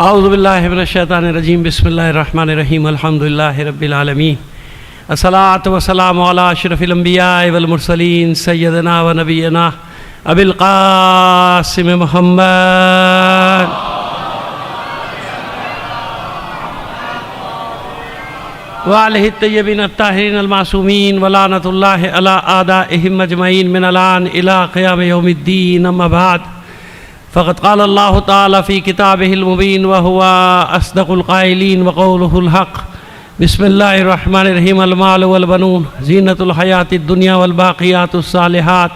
اعوذ باللہ من الشیطان الرجیم بسم اللہ الرحمن الرحیم الحمدللہ رب العالمین الصلاۃ والسلام علی اشرف الانبیاء والمرسلین سیدنا و نبینا ابی القاسم محمد وآلہ الطیبین الطاہرین المعصومین ولعنۃ اللہ علی اعدائہم اجمعین من الآن الی قیام یوم الدین اما بعد فقد قال اللہ تعالی فی کتابہ المبین وہو اصدق القائلین وقولہ الحق بسم اللہ الرحمن الرحیم المال والبنون زینۃ الحیاۃ الدنیا والباقیات الصالحات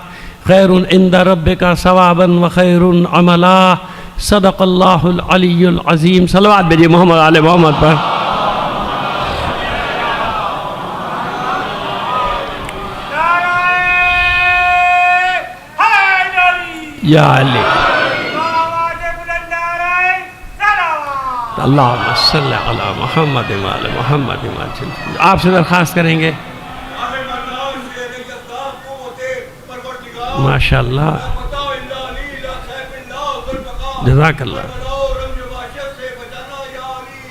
خیر عند ربک ثوابا وخیر عملا صدق اللہ العلی العظیم۔ صلوات بھیجیے محمد آل محمد پر۔ یا علی اللہم صلی علی محمد وعلی محمد وعلی۔ آپ سے درخواست کریں گے ماشاءاللہ جزاک اللہ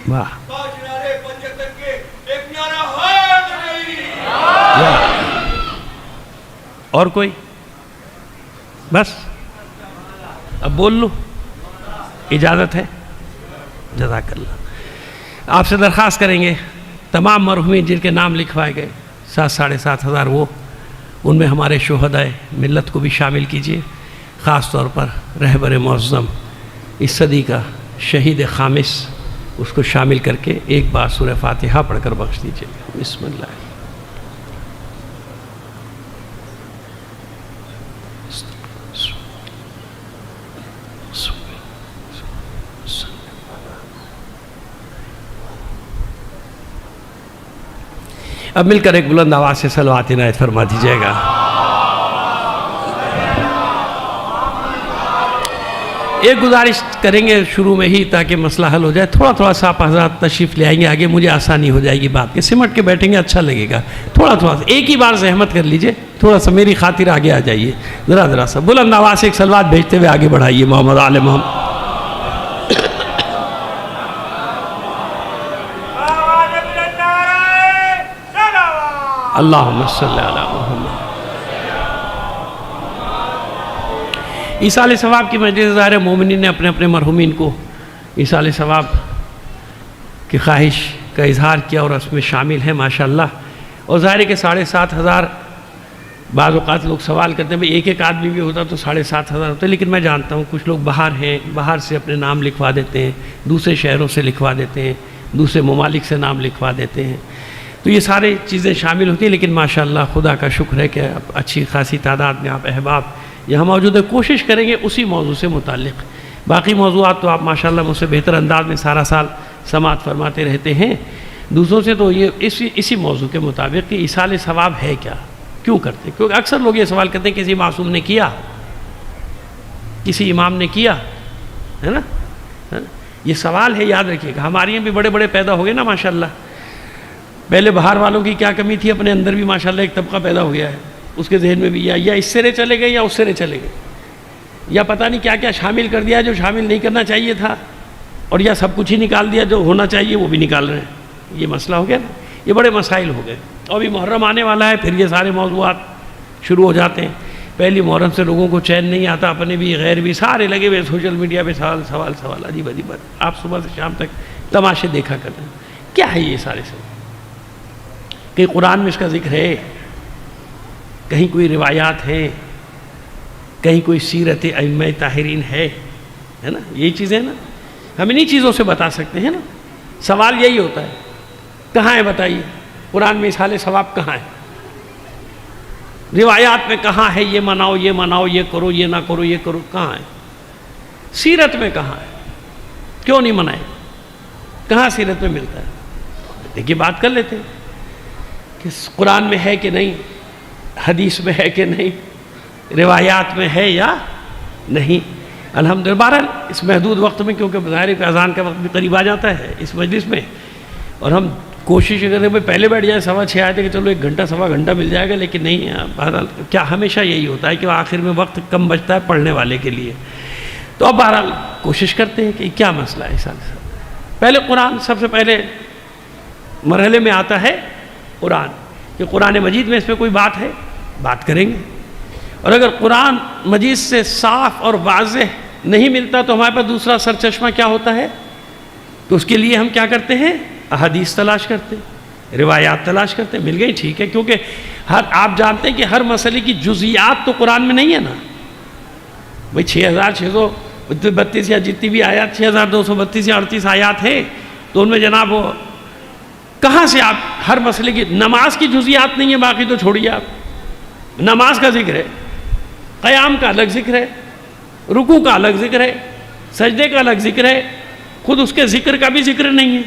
واہ اور کوئی بس اب بول لو اجازت ہے؟ جزاک اللہ۔ آپ سے درخواست کریں گے تمام مرحومین جن کے نام لکھوائے گئے 7,500 وہ ان میں ہمارے شہدائے ملت کو بھی شامل کیجیے، خاص طور پر رہبر معظم اس صدی کا شہید خامس اس کو شامل کر کے ایک بار سورہ فاتحہ پڑھ کر بخش دیجیے۔ بسم اللہ۔ اب مل کر ایک بلند آواز سے صلوات عنایت فرما دیجیے گا۔ ایک گزارش کریں گے شروع میں ہی تاکہ مسئلہ حل ہو جائے، تھوڑا سا آپ حضرات تشریف لے آئیں گے آگے، مجھے آسانی ہو جائے گی بات کے، سمٹ کے بیٹھیں گے اچھا لگے گا، تھوڑا سا ایک ہی بار زحمت کر لیجئے، تھوڑا سا میری خاطر آگے آ جائیے، ذرا سا بلند آواز سے ایک صلوات بھیجتے ہوئے آگے بڑھائیے محمد آل محمد۔ اللہم صلی علی محمد۔ ایصال ثواب کی مجلس ظاہر مومنین نے اپنے اپنے مرحومین کو ایصال ثواب کی خواہش کا اظہار کیا اور اس میں شامل ہے ماشاءاللہ، اور ظاہر ہے کہ 7,500 بعض اوقات لوگ سوال کرتے ہیں ایک آدمی بھی ہوتا تو 7,500 ہوتے، لیکن میں جانتا ہوں کچھ لوگ باہر ہیں، باہر سے اپنے نام لکھوا دیتے ہیں، دوسرے شہروں سے لکھوا دیتے ہیں، دوسرے ممالک سے نام لکھوا دیتے ہیں، تو یہ سارے چیزیں شامل ہوتی ہیں، لیکن ماشاءاللہ خدا کا شکر ہے کہ اچھی خاصی تعداد میں آپ احباب یہاں موجود ہے۔ کوشش کریں گے اسی موضوع سے متعلق، باقی موضوعات تو آپ ماشاءاللہ مجھ سے بہتر انداز میں سارا سال سماعت فرماتے رہتے ہیں دوسروں سے، تو یہ اسی موضوع کے مطابق کہ ایصال ثواب ہے کیا، کیوں کرتے، کیونکہ اکثر لوگ یہ سوال کرتے ہیں کسی معصوم نے کیا، کسی امام نے کیا، ہے نا، یہ سوال ہے، یاد رکھیے گا۔ ہمارے یہاں بھی بڑے بڑے پیدا ہو گئے نا ماشاءاللہ، پہلے باہر والوں کی کیا کمی تھی، اپنے اندر بھی ماشاءاللہ ایک طبقہ پیدا ہو گیا ہے، اس کے ذہن میں بھی یا اس سرے چلے گئے یا اس سرے چلے گئے، یا پتہ نہیں کیا کیا شامل کر دیا جو شامل نہیں کرنا چاہیے تھا، اور یا سب کچھ ہی نکال دیا جو ہونا چاہیے وہ بھی نکال رہے ہیں۔ یہ مسئلہ ہو گیا نا، یہ بڑے مسائل ہو گئے، اور بھی محرم آنے والا ہے، پھر یہ سارے موضوعات شروع ہو جاتے ہیں۔ پہلی محرم سے لوگوں کو چین نہیں آتا، اپنے بھی غیر بھی سارے لگے ہوئے سوشل میڈیا پہ سوال عجیب بات۔ آپ صبح سے شام تک تماشے دیکھا کرتے ہیں، کیا ہے یہ سارے سے؟ کہیں قرآن میں اس کا ذکر ہے، کہیں کوئی روایات ہیں، کہیں کوئی سیرت ائمہ طاہرین ہے نا، یہی چیزیں نا، ہم انہی چیزوں سے بتا سکتے ہیں نا۔ سوال یہی ہوتا ہے کہاں ہے بتائیے، قرآن میں ایصال ثواب کہاں ہے، روایات میں کہاں ہے یہ مناؤ یہ کرو یہ نہ کرو یہ کرو، کہاں ہے؟ سیرت میں کہاں ہے؟ کیوں نہیں منائے؟ کہاں سیرت میں ملتا ہے؟ دیکھیے بات کر لیتے ہیں کہ قرآن میں ہے کہ نہیں، حدیث میں ہے کہ نہیں، روایات میں ہے یا نہیں۔ الحمدللہ بہرحال اس محدود وقت میں، کیونکہ ظاہر ہے کہ اذان کا وقت بھی قریب آ جاتا ہے اس مجلس میں، اور ہم کوشش کریں کہ پہلے بیٹھ جائیں 6:15 آئے تھے کہ چلو 1 گھنٹہ سوا گھنٹہ مل جائے گا، لیکن نہیں، بہرحال کیا ہمیشہ یہی ہوتا ہے کہ آخر میں وقت کم بچتا ہے پڑھنے والے کے لیے۔ تو اب بہرحال کوشش کرتے ہیں کہ کیا مسئلہ ہے اس حال سے. پہلے قرآن سب سے پہلے مرحلے میں آتا ہے قرآن، کہ قرآن مجید میں اس پہ کوئی بات ہے، بات کریں گے. اور اگر قرآن مجید سے صاف اور واضح نہیں ملتا تو ہمارے پاس دوسرا سرچشمہ کیا ہوتا ہے؟ تو اس کے لیے ہم کیا کرتے ہیں؟ احادیث تلاش کرتے ہیں، روایات تلاش کرتے ہیں. مل گئی ٹھیک ہے، کیونکہ آپ جانتے ہیں کہ ہر مسئلے کی جزیات تو قرآن میں نہیں ہے نا. بھئی 6632 یا جتنی بھی آیات 6232 یا 38 آیات ہیں، تو ان میں جناب وہ کہاں سے آپ ہر مسئلے کی، نماز کی جزیات نہیں ہے، باقی تو چھوڑیے آپ. نماز کا ذکر ہے، قیام کا الگ ذکر ہے، رکوع کا الگ ذکر ہے، سجدے کا الگ ذکر ہے، خود اس کے ذکر کا بھی ذکر نہیں ہے.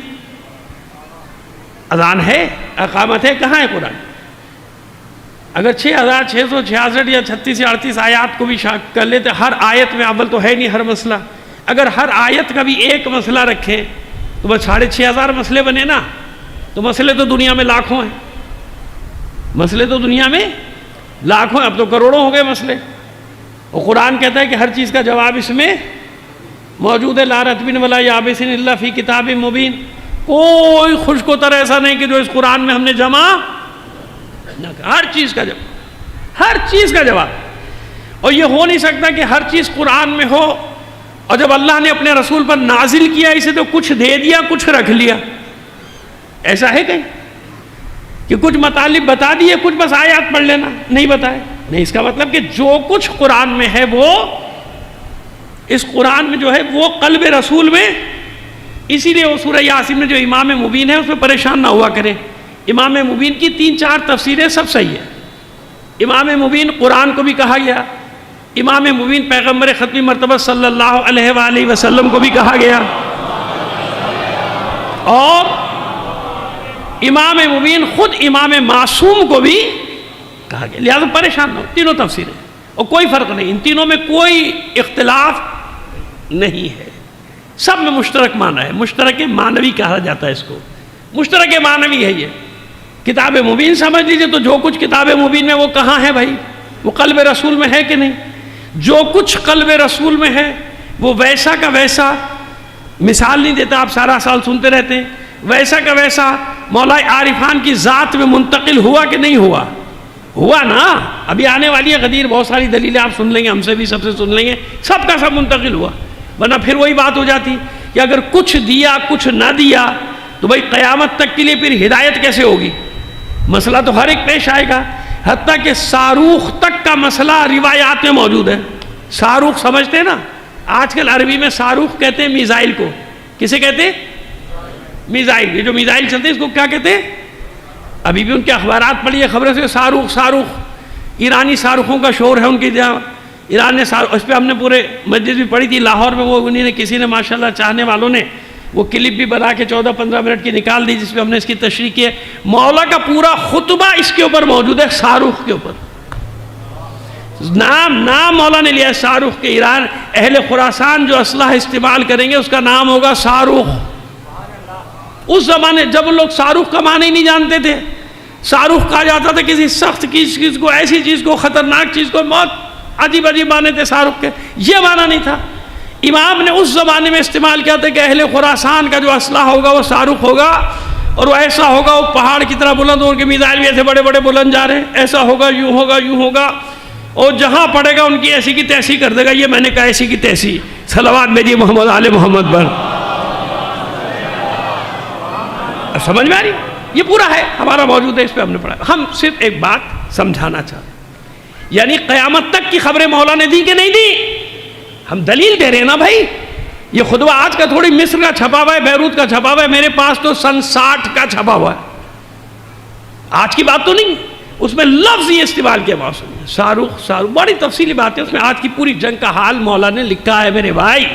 اذان ہے، اقامت ہے، کہاں ہے قرآن؟ اگر 6666 یا 36 یا 38 آیات کو بھی کر لیتے، ہر آیت میں اول تو ہے نہیں ہر مسئلہ. اگر ہر آیت کا بھی ایک مسئلہ رکھیں تو بس 6500 مسئلے بنے نا. تو مسئلے تو دنیا میں لاکھوں ہیں، مسئلے تو دنیا میں لاکھوں ہیں، اب تو کروڑوں ہو گئے مسئلے. اور قرآن کہتا ہے کہ ہر چیز کا جواب اس میں موجود ہے. لا رطب ولا یابس الا فی کتاب مبین. کوئی خشک و تر ایسا نہیں کہ جو اس قرآن میں ہم نے جمع نہ کر. ہر چیز کا جواب، ہر چیز کا جواب. اور یہ ہو نہیں سکتا کہ ہر چیز قرآن میں ہو اور جب اللہ نے اپنے رسول پر نازل کیا اسے تو کچھ دے دیا کچھ رکھ لیا. ایسا ہے کہیں کہ کچھ مطالب بتا دیے، کچھ بس آیات پڑھ لینا؟ نہیں بتائے. نہیں، اس کا مطلب کہ جو کچھ قرآن میں ہے وہ اس قرآن میں جو ہے وہ قلب رسول میں. اسی لیے وہ سورہ یاسین میں جو امام مبین ہے اس میں پریشان نہ ہوا کریں. امام مبین کی 3-4 تفسیریں سب صحیح ہیں. امام مبین قرآن کو بھی کہا گیا، امام مبین پیغمبر ختمی مرتبہ صلی اللہ علیہ وآلہ وسلم کو بھی کہا گیا، اور امام مبین خود امام معصوم کو بھی کہا گیا. لہذا پریشان نہ ہو، تینوں تفسیریں اور کوئی فرق نہیں، ان تینوں میں کوئی اختلاف نہیں ہے. سب میں مشترک معنی ہے، مشترک معنوی کہا جاتا ہے اس کو. مشترک معنوی ہے یہ. کتاب مبین سمجھ لیجئے تو جو کچھ کتاب مبین میں وہ کہاں ہے بھائی؟ وہ قلب رسول میں ہے کہ نہیں؟ جو کچھ قلب رسول میں ہے وہ ویسا کا ویسا، مثال نہیں دیتا، آپ سارا سال سنتے رہتے ہیں، ویسا کا ویسا مولا عارفان کی ذات میں منتقل ہوا کہ نہیں ہوا؟ ہوا نا. ابھی آنے والی ہے غدیر، بہت ساری دلیلیں آپ سن لیں گے، ہم سے بھی سب سے سن لیں گے، سب کا سب منتقل ہوا. ورنہ پھر وہی بات ہو جاتی کہ اگر کچھ دیا کچھ نہ دیا تو بھائی قیامت تک کے لیے پھر ہدایت کیسے ہوگی؟ مسئلہ تو ہر ایک پیش آئے گا. حتیٰ کہ صاروخ تک کا مسئلہ روایات میں موجود ہے. صاروخ سمجھتے ہیں نا؟ آج کل عربی میں صاروخ کہتے ہیں میزائل کو. کسے کہتے ہیں؟ میزائل. یہ جو میزائل چلتے ہیں اس کو کیا کہتے ہیں؟ ابھی بھی ان کے اخبارات پڑھیے، خبریں سے صاروخ ایرانی صاروخوں کا شور ہے ان کی جہاں. ایران نے اس پہ ہم نے پورے مسجد بھی پڑھی تھی لاہور میں. وہ انہیں کسی نے ماشاءاللہ چاہنے والوں نے وہ کلپ بھی بنا کے 14-15 منٹ کی نکال دی جس پہ ہم نے اس کی تشریح کی ہے. مولا کا پورا خطبہ اس کے اوپر موجود ہے، صاروخ کے اوپر. نام مولا نے لیا صاروخ کے. ایران اہل خراسان جو اسلحہ استعمال کریں گے اس کا نام ہوگا صاروخ. اس زمانے جب لوگ صاروخ کا معنی نہیں جانتے تھے، صاروخ کہا جاتا تھا کسی سخت چیز کو، ایسی چیز کو، خطرناک چیز کو. بہت عجیب معنی تھے صاروخ کے. یہ معنی نہیں تھا. امام نے اس زمانے میں استعمال کیا تھا کہ اہل خراسان کا جو اسلحہ ہوگا وہ صاروخ ہوگا، اور وہ ایسا ہوگا، وہ پہاڑ کی طرح بلند ہو کے میزائل بھی ایسے بڑے بڑے بلند جا رہے ہیں، ایسا ہوگا، یوں ہوگا، یوں ہوگا، اور جہاں پڑے گا ان کی ایسی کی تیسی کر دے گا. یہ میں نے کہا ایسی کی تیسی. صلوات بھیجیے محمد آل محمد پر. سمجھ میں آ رہی؟ یہ پورا ہے ہمارا موجود ہے، اس پہ ہم نے پڑھا. ہم صرف ایک بات سمجھانا چاہتے ہیں، یعنی قیامت تک کی خبریں مولا نے دی کہ نہیں دی؟ ہم دلیل دے رہے ہیں نا بھائی. یہ خطبہ آج کا تھوڑی مصر کا چھپا ہوا ہے، بیروت کا چھپا ہوا ہے، میرے پاس تو سن 60 کا چھپا ہوا ہے. آج کی بات تو نہیں. اس میں لفظ یہ استعمال کیا موسم ہے، صاروخ. بڑی تفصیلی بات ہے اس میں. آج کی پوری جنگ کا حال مولا نے لکھا ہے میرے بھائی.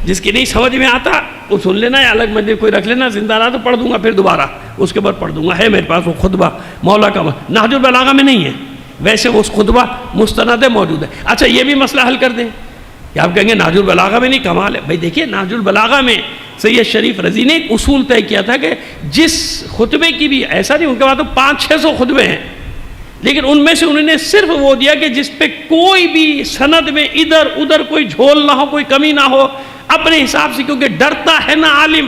جس کی نہیں سمجھ میں آتا وہ سن لینا، یا الگ مجھے کوئی رکھ لینا. زندہ رہا تو پڑھ دوں گا پھر دوبارہ اس کے بعد پڑھ دوں گا. ہے میرے پاس وہ خطبہ مولا کا. نہج البلاغہ میں نہیں ہے، ویسے وہ اس خطبہ مستند موجود ہے. اچھا یہ بھی مسئلہ حل کر دیں کہ آپ کہیں گے نہج البلاغہ میں نہیں، کمال ہے. بھائی دیکھیے نہج البلاغہ میں سید شریف رضی نے ایک اصول طے کیا تھا کہ جس خطبے کی بھی ایسا نہیں، ان کے بعد تو 500-600 خطبے ہیں، لیکن ان میں سے انہوں نے صرف وہ دیا کہ جس پہ کوئی بھی سند میں ادھر ادھر کوئی جھول نہ ہو، کوئی کمی نہ ہو، اپنے حساب سے، کیونکہ ڈرتا ہے نا عالم،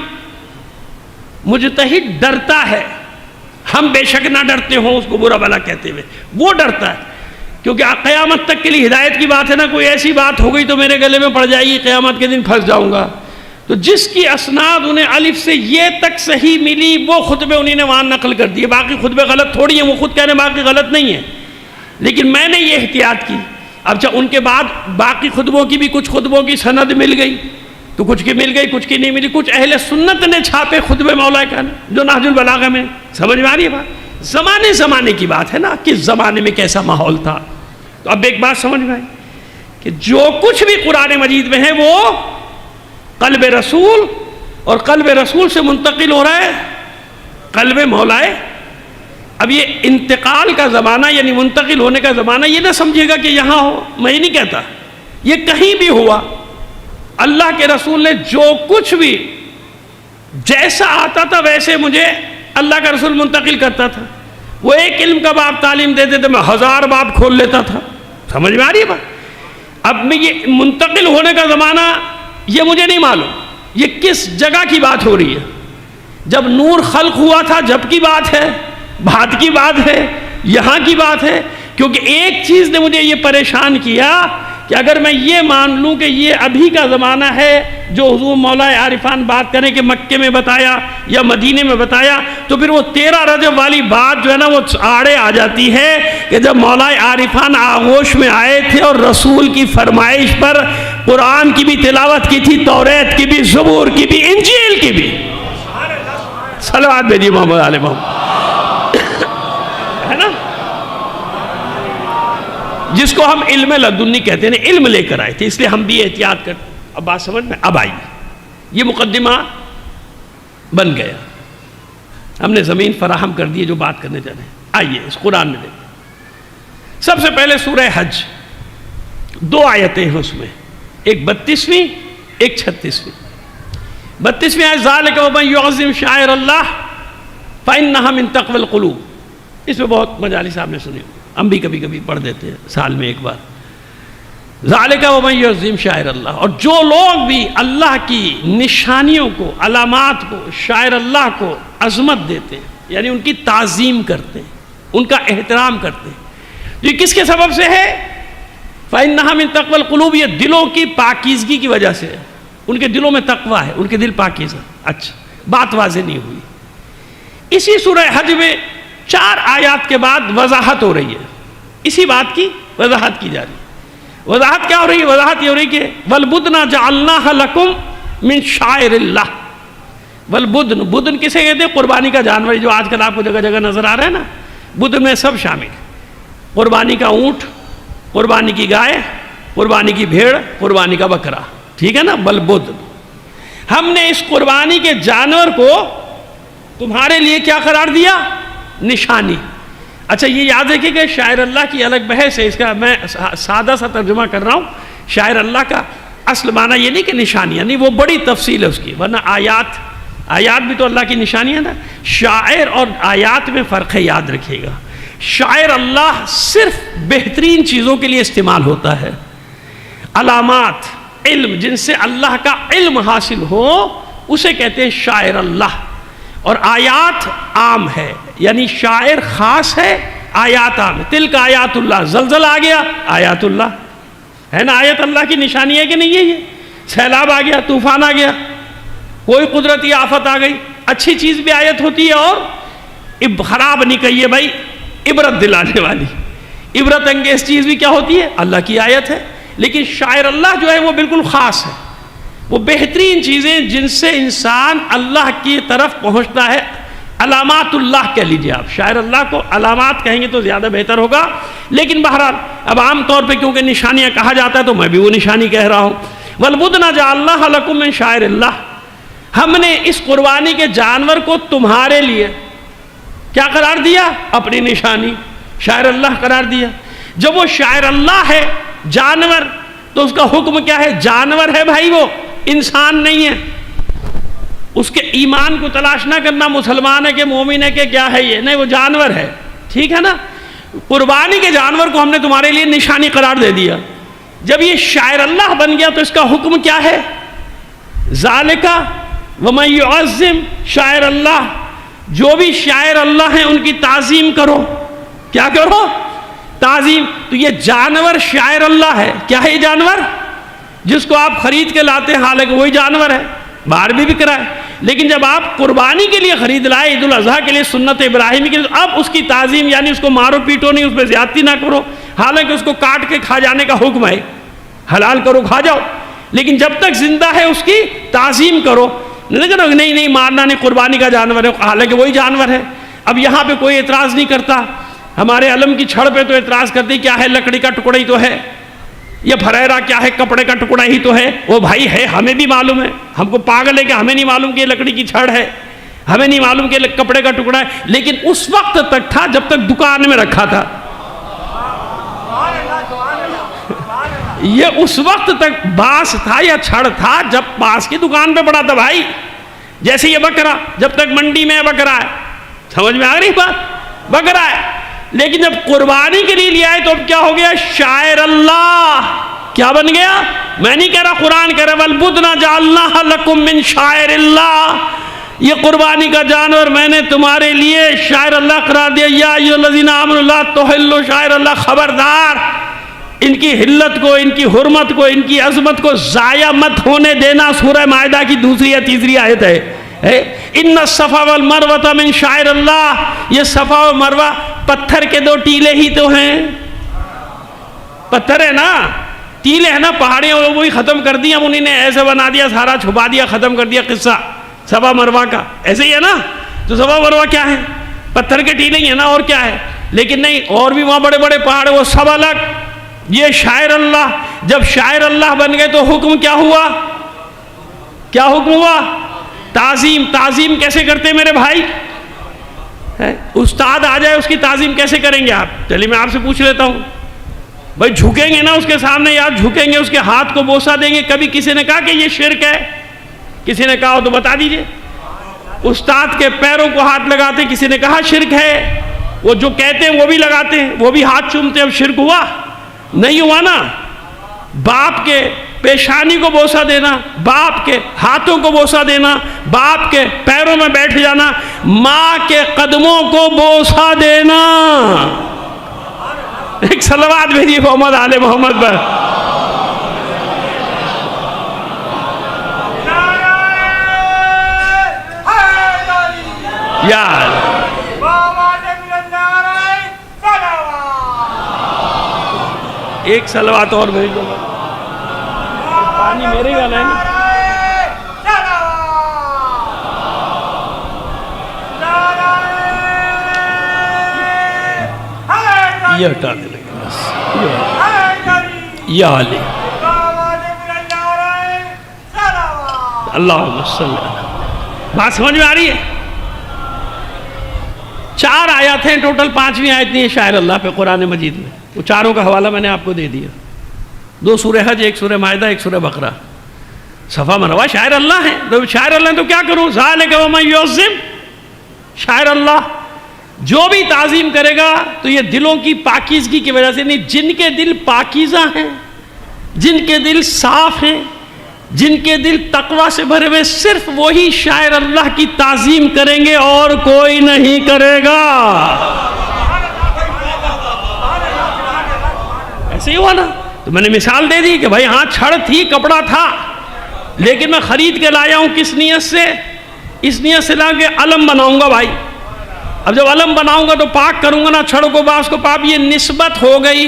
مجتہد ڈرتا ہے، ہم بے شک نہ ڈرتے ہوں اس کو برا بھلا کہتے ہوئے، وہ ڈرتا ہے، کیونکہ قیامت تک کے لیے ہدایت کی بات ہے نا، کوئی ایسی بات ہو گئی تو میرے گلے میں پڑ جائے گی، قیامت کے دن پھنس جاؤں گا۔ تو جس کی اسناد انہیں الف سے یہ تک صحیح ملی، وہ خطبے انہیں نے وہاں نقل کر دیے، باقی خطبے غلط تھوڑی ہیں، وہ خود کہہ رہے ہیں باقی غلط نہیں ہیں، لیکن میں نے یہ احتیاط کی۔ اب جب ان کے بعد باقی خطبوں کی بھی کچھ خطبوں کی سند مل گئی تو کچھ کی مل گئی، کچھ کی نہیں ملی، کچھ اہل سنت نے چھاپے خطبے مولا کا جو نہج البلاغہ میں، سمجھ میں آ رہی ہے بات؟ زمانے کی بات ہے نا، کس زمانے میں کیسا ماحول تھا۔ تو اب ایک بات سمجھ میں آئی کہ جو کچھ بھی قرآن مجید میں ہے وہ قلب رسول اور قلب رسول سے منتقل ہو رہا ہے قلب مولائے۔ اب یہ انتقال کا زمانہ یعنی منتقل ہونے کا زمانہ، یہ نہ سمجھے گا کہ یہاں ہو، میں یہ نہیں کہتا، یہ کہیں بھی ہوا، اللہ کے رسول نے جو کچھ بھی جیسا آتا تھا ویسے مجھے اللہ کا رسول منتقل کرتا تھا۔ وہ ایک علم کا باب تعلیم دیتے تھے، میں 1000 باب کھول لیتا تھا، سمجھ میں آ رہی ہے بات؟ اب میں یہ منتقل ہونے کا زمانہ یہ مجھے نہیں معلوم یہ کس جگہ کی بات ہو رہی ہے، جب نور خلق ہوا تھا جب کی بات ہے، بعد کی بات ہے، یہاں کی بات ہے، کیونکہ ایک چیز نے مجھے یہ پریشان کیا کہ اگر میں یہ مان لوں کہ یہ ابھی کا زمانہ ہے جو حضور مولا عارفان بات کریں کہ مکے میں بتایا یا مدینے میں بتایا، تو پھر وہ 13 رجب والی بات جو ہے نا وہ آڑے آ جاتی ہے کہ جب مولا عارفان آغوش میں آئے تھے اور رسول کی فرمائش پر قرآن کی بھی تلاوت کی تھی، توریت کی بھی، زبور کی بھی، انجیل کی بھی، صلوات بھیجیے محمد علیہ محمد، ہے نا، جس کو ہم علم لدنی کہتے ہیں، علم لے کر آئے تھے، اس لیے ہم بھی احتیاط کرتے۔ اب بات سمجھ میں اب آئی، یہ مقدمہ بن گیا، ہم نے زمین فراہم کر دی جو بات کرنے جا رہے ہیں۔ آئیے اس قرآن میں دیکھیں، سب سے پہلے سورہ حج، 2 آیتیں ہیں اس میں، ایک 32ویں ایک 36ویں۔ 32ویں آیت ذالک ومن یعظم شعائر اللہ فإنہا من تقوی القلوب، اس میں بہت مجالس آپ نے سنی، ہم بھی کبھی کبھی پڑھ دیتے ہیں سال میں ایک بار۔ ذالک ومن یعظم شعائر اللہ، اور جو لوگ بھی اللہ کی نشانیوں کو، علامات کو، شاعر اللہ کو عظمت دیتے ہیں، یعنی ان کی تعظیم کرتے ہیں، ان کا احترام کرتے ہیں، یہ کس کے سبب سے ہے؟ فإنہا من تقوی القلوب، یہ دلوں کی پاکیزگی کی وجہ سے ہے، ان کے دلوں میں تقوی ہے، ان کے دل پاکیزہ۔ اچھا، بات واضح نہیں ہوئی۔ اسی سورہ حج میں 4 آیات کے بعد وضاحت ہو رہی ہے، اسی بات کی وضاحت کی جا رہی ہے۔ وضاحت کیا ہو رہی ہے؟ وضاحت یہ ہو رہی ہے کہ وَالْبُدْنَ جَعَلْنَاهَا لَكُمْ مِنْ شَعَائِرِ اللَّهِ۔ وَالْبُدْن، بدن کسے کہتے ہیں؟ قربانی کا جانور، جو آج کل آپ کو جگہ جگہ نظر آ رہا ہے نا، بدن میں سب شامل ہے، قربانی کا اونٹ، قربانی کی گائے، قربانی کی بھیڑ، قربانی کا بکرا، ٹھیک ہے نا، وَالْبُدْن۔ ہم نے اس قربانی کے جانور کو تمہارے لیے کیا قرار دیا؟ نشانی۔ اچھا، یہ یاد رکھیے کہ شاعر اللہ کی الگ بحث ہے، اس کا میں سادہ سا ترجمہ کر رہا ہوں۔ شاعر اللہ کا اصل معنی یہ نہیں کہ نشانی، یعنی وہ بڑی تفصیل ہے اس کی، ورنہ آیات بھی تو اللہ کی نشانی ہے نا۔ شاعر اور آیات میں فرق ہے، یاد رکھیے گا۔ شاعر اللہ صرف بہترین چیزوں کے لیے استعمال ہوتا ہے، علامات، علم، جن سے اللہ کا علم حاصل ہو اسے کہتے ہیں شاعر اللہ۔ اور آیات عام ہے، یعنی شاعر خاص ہے، آیات عام ہے۔ تلک آیات اللہ، زلزلہ آ گیا آیات اللہ ہے نا، آیت اللہ کی نشانی ہے کہ نہیں ہے؟ یہ سیلاب آ گیا، طوفان آ گیا، کوئی قدرتی آفت آ گئی، اچھی چیز بھی آیت ہوتی ہے اور خراب نہیں کہیے بھائی، عبرت دلانے والی، عبرت انگیز چیز بھی کیا ہوتی ہے؟ اللہ کی آیت ہے۔ لیکن شاعر اللہ جو ہے وہ بالکل خاص ہے، وہ بہترین چیزیں جن سے انسان اللہ کی طرف پہنچتا ہے، علامات اللہ کہہ لیجئے آپ، شاعر اللہ کو علامات کہیں گے تو زیادہ بہتر ہوگا، لیکن بہرحال اب عام طور پہ کیونکہ نشانیاں کہا جاتا ہے تو میں بھی وہ نشانی کہہ رہا ہوں۔ وَالْبُدْنَ جَعَلْنَاهَا لَكُم مِّن شَعَائِرِ اللَّهِ، ہم نے اس قربانی کے جانور کو تمہارے لیے کیا قرار دیا؟ اپنی نشانی، شاعر اللہ قرار دیا۔ جب وہ شاعر اللہ ہے جانور تو اس کا حکم کیا ہے؟ جانور ہے بھائی، وہ انسان نہیں ہے۔ اس کے ایمان کو تلاش نہ کرنا، مسلمان ہے کہ مومن ہے کہ کیا ہے یہ، نہیں، وہ جانور ہے، ٹھیک ہے نا۔ قربانی کے جانور کو ہم نے تمہارے لیے نشانی قرار دے دیا. جب یہ شاعر اللہ بن گیا تو اس کا حکم کیا ہے؟ ذالکہ ومن یعظم شاعر اللہ، جو بھی شاعر اللہ ہیں ان کی تعظیم کرو. کیا کرو؟ تعظیم. تو یہ جانور شاعر اللہ ہے. کیا ہے یہ جانور؟ جس کو آپ خرید کے لاتے ہیں، حالانکہ وہی جانور ہے، باہر بھی بک رہا ہے. لیکن جب آپ قربانی کے لیے خرید لائے، عید الاضحیٰ کے لیے، سنت ابراہیمی کے لیے، اب اس کی تعظیم یعنی اس کو مارو پیٹو نہیں، اس پہ زیادتی نہ کرو. حالانکہ اس کو کاٹ کے کھا جانے کا حکم ہے، حلال کرو کھا جاؤ، لیکن جب تک زندہ ہے اس کی تعظیم کرو. نہیں مارنا نہیں، قربانی کا جانور ہے، حالانکہ وہی جانور ہے. اب یہاں پہ کوئی اعتراض نہیں کرتا. ہمارے علم کی چھڑ پہ تو اعتراض کرتے کیا ہے، لکڑی کا ٹکڑا ہی تو ہے، یہ پھریرا کیا ہے، کپڑے کا ٹکڑا ہی تو ہے. وہ بھائی ہے، ہمیں بھی معلوم ہے، ہم کو پاگل ہے کہ ہمیں نہیں معلوم کہ یہ لکڑی کی چھڑ ہے، ہمیں نہیں معلوم کہ کپڑے کا ٹکڑا ہے. لیکن اس وقت تک تھا جب تک دکان میں رکھا تھا. یہ اس وقت تک باس تھا یا چھڑ تھا جب باس کی دکان پہ پڑا تھا بھائی. جیسے یہ بکرا جب تک منڈی میں بکرا ہے، سمجھ میں آ رہی بات، بکرا ہے. لیکن جب قربانی کے لیے لے آئے تو اب کیا ہو گیا؟ شاعر اللہ. کیا بن گیا؟ میں نہیں کہہ رہا، قرآن کہہ رہا وَالْبُدْنَ جَعَلْنَاهَا لَكُم مِّن شَاعِرِ اللَّهِ. یہ قربانی کا جانور میں نے تمہارے لیے شاعر اللہ قرار دیا. یا ایھا الذین آمنوا لا تحلوا شاعر اللہ. خبردار، ان کی حلت کو، ان کی حرمت کو، ان کی عظمت کو ضائع مت ہونے دینا. سورہ مائدہ کی دوسری یا تیسری آیت ہے. ان الصفا والمروہ من شاعر اللہ. یہ صفا و مروہ پتھر کے دو ٹیلے ہی تو ہیں. پتھر ہے نا، ٹیلے ہیں نا، پہاڑیاں وہی ختم کر دیا انہیں نے، ایسے بنا دیا، سارا چھپا دیا، ختم کر دیا قصہ صفا مروہ کا. ایسے ہی ہے نا. تو صفا مروہ کیا ہے؟ پتھر کے ٹیلے ہی ہیں نا، اور کیا ہے؟ لیکن نہیں، اور بھی وہاں بڑے بڑے پہاڑ، وہ سب الگ. یہ شاعر اللہ. جب شاعر اللہ بن گئے تو حکم کیا ہوا؟ کیا حکم ہوا؟ تعظیم. تعظیم کیسے کرتے میرے بھائی؟ استاد آ جائے، اس کی تعظیم کیسے کریں گے آپ؟ چلیے میں آپ سے پوچھ لیتا ہوں. بھائی جھکیں گے نا اس کے سامنے، یا جھکیں گے، اس کے ہاتھ کو بوسہ دیں گے؟ کبھی کسی نے کہا کہ یہ شرک ہے؟ کسی نے کہا ہو تو بتا دیجئے. استاد کے پیروں کو ہاتھ لگاتے، کسی نے کہا شرک ہے؟ وہ جو کہتے ہیں وہ بھی لگاتے ہیں، وہ بھی ہاتھ چومتے ہیں. اب شرک ہوا؟ نہیں ہوا نا. باپ کے پیشانی کو بوسہ دینا، باپ کے ہاتھوں کو بوسہ دینا، باپ کے پیروں میں بیٹھ جانا، ماں کے قدموں کو بوسہ دینا. ایک صلوات بھیجیے محمد آل محمد پر. یار ایک صلوات اور بھیج دو. پانی میرے ہی والا ہے نا. یہ ہٹا دے لگے بس. یا علی اللہم صلی اللہ. بات سمجھ میں آ رہی ہے؟ 4 آیات ہیں ٹوٹل، 5ویں آیت نہیں ہے شاعر اللہ پہ قرآن مجید میں. وہ چاروں کا حوالہ میں نے آپ کو دے دیا. 2 سورہ حج، 1 سورہ مائدہ، 1 سورہ بقرہ. صفا مروہ شاعر اللہ ہیں. تو شاعر اللہ ہیں تو کیا کروں؟ ذالک ومن یعظم شاعر اللہ. جو بھی تعظیم کرے گا تو یہ دلوں کی پاکیزگی کی وجہ سے نہیں. جن کے دل پاکیزہ ہیں، جن کے دل صاف ہیں، جن کے دل تقوی سے بھرے ہوئے، صرف وہی شاعر اللہ کی تعظیم کریں گے، اور کوئی نہیں کرے گا. ایسے ہی ہوا نا. تو میں نے مثال دے دی کہ بھائی ہاں چھڑ تھی، کپڑا تھا، لیکن میں خرید کے لایا ہوں. کس نیت سے؟ اس نیت سے لا کے علم بناؤں گا بھائی. اب جب علم بناؤں گا تو پاک کروں گا نا چھڑ کو، باس کو پاپ. یہ نسبت ہو گئی.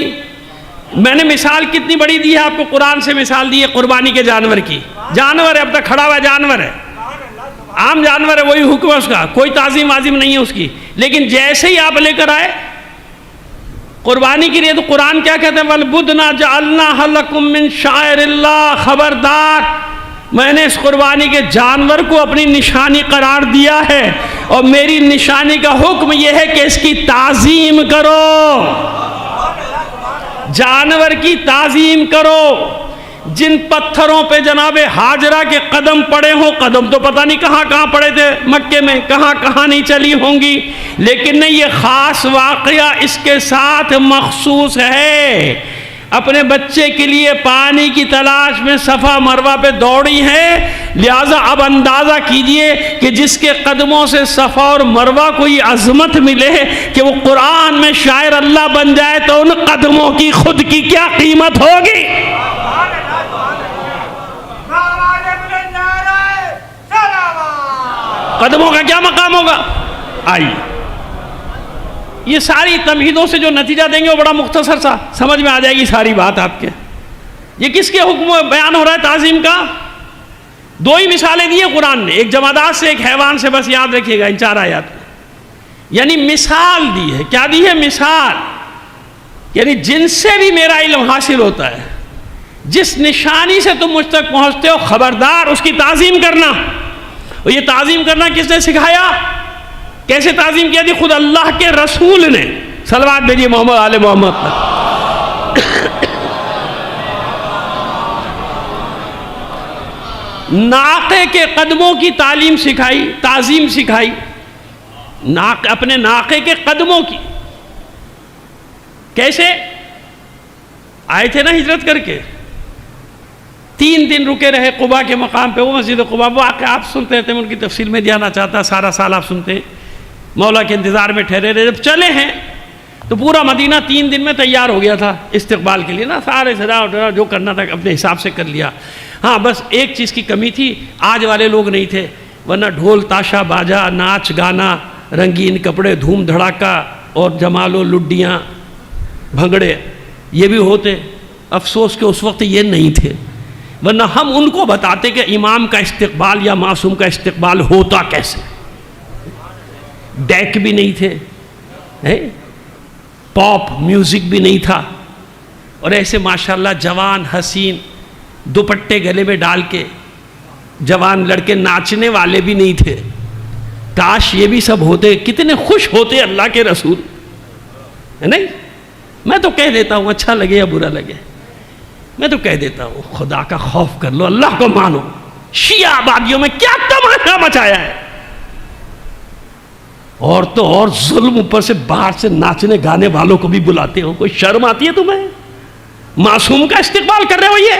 میں نے مثال کتنی بڑی دی ہے آپ کو؟ قرآن سے مثال دی ہے قربانی کے جانور کی. جانور ہے، اب تک کھڑا ہوا جانور ہے، عام جانور ہے، وہی حکم ہے اس کا، کوئی تعظیم عظیم نہیں ہے اس کی. لیکن جیسے ہی آپ لے کر آئے قربانی کے لیے تو قرآن کیا کہتے ہیں؟ وَالْبُدْنَ جَعَلْنَاهَا لَكُم مِّن شَاعِرِ اللَّهِ. خبردار، میں نے اس قربانی کے جانور کو اپنی نشانی قرار دیا ہے، اور میری نشانی کا حکم یہ ہے کہ اس کی تعظیم کرو. جانور کی تعظیم کرو. جن پتھروں پہ جناب حاجرہ کے قدم پڑے ہوں، قدم تو پتہ نہیں کہاں کہاں پڑے تھے مکے میں، کہاں کہاں نہیں چلی ہوں گی، لیکن نہیں، یہ خاص واقعہ اس کے ساتھ مخصوص ہے۔ اپنے بچے کے لیے پانی کی تلاش میں صفا مروہ پہ دوڑی ہے، لہٰذا اب اندازہ کیجئے کہ جس کے قدموں سے صفا اور مروہ کو یہ عظمت ملے کہ وہ قرآن میں شاعر اللہ بن جائے تو ان قدموں کی خود کی کیا قیمت ہوگی۔ قدموں کا کیا مقام ہوگا؟ آئیے یہ ساری تمہیدوں سے جو نتیجہ دیں گے وہ بڑا مختصر سا سمجھ میں آ جائے گی ساری بات آپ کے۔ یہ کس کے حکم بیان ہو رہا ہے تعظیم کا؟ دو ہی مثالیں دی ہیں قرآن نے، ایک جمادات سے ایک حیوان سے، بس یاد رکھیے گا ان 4 آیات میں۔ یعنی مثال دی ہے، کیا دی ہے؟ مثال، یعنی جن سے بھی میرا علم حاصل ہوتا ہے، جس نشانی سے تم مجھ تک پہنچتے ہو، خبردار اس کی تعظیم کرنا۔ اور یہ تعظیم کرنا کس نے سکھایا؟ کیسے تعظیم کیا؟ خود اللہ کے رسول نے، صلوات بھیجیے محمد آل محمد پر۔ ناقے کے قدموں کی تعلیم سکھائی، تعظیم سکھائی، اپنے ناقے کے قدموں کی۔ کیسے؟ آئے تھے نا ہجرت کر کے، 3 دن رکے رہے قباء کے مقام پہ، وہ مسجد قباء، وہ واقعہ آپ سنتے تھے، میں ان کی تفصیل میں جانا چاہتا، سارا سال آپ سنتے ہیں، مولا کے انتظار میں ٹھہرے رہے۔ جب چلے ہیں تو پورا مدینہ 3 دن میں تیار ہو گیا تھا استقبال کے لیے نا، سارے سجاوٹ جو کرنا تھا اپنے حساب سے کر لیا۔ ہاں بس ایک چیز کی کمی تھی، آج والے لوگ نہیں تھے، ورنہ ڈھول تاشا باجا، ناچ گانا، رنگین کپڑے، دھوم دھڑاکا اور جمال و لڈیاں بھنگڑے یہ بھی ہوتے۔ افسوس کہ اس وقت یہ نہیں تھے، ورنہ ہم ان کو بتاتے کہ امام کا استقبال یا معصوم کا استقبال ہوتا کیسے۔ ڈیک بھی نہیں تھے، پاپ میوزک بھی نہیں تھا، اور ایسے ماشاءاللہ جوان حسین دوپٹے گلے میں ڈال کے جوان لڑکے ناچنے والے بھی نہیں تھے۔ کاش یہ بھی سب ہوتے، کتنے خوش ہوتے اللہ کے رسول، ہے نہیں؟ میں تو کہہ دیتا ہوں، اچھا لگے یا برا لگے، میں تو کہہ دیتا ہوں خدا کا خوف کر لو، اللہ کو مانو۔ شیعہ آبادیوں میں کیا تماشا مچایا ہے، اور تو اور ظلم، اوپر سے باہر سے ناچنے گانے والوں کو بھی بلاتے ہو۔ کوئی شرم آتی ہے تمہیں؟ معصوم کا استقبال کر رہے ہو، یہ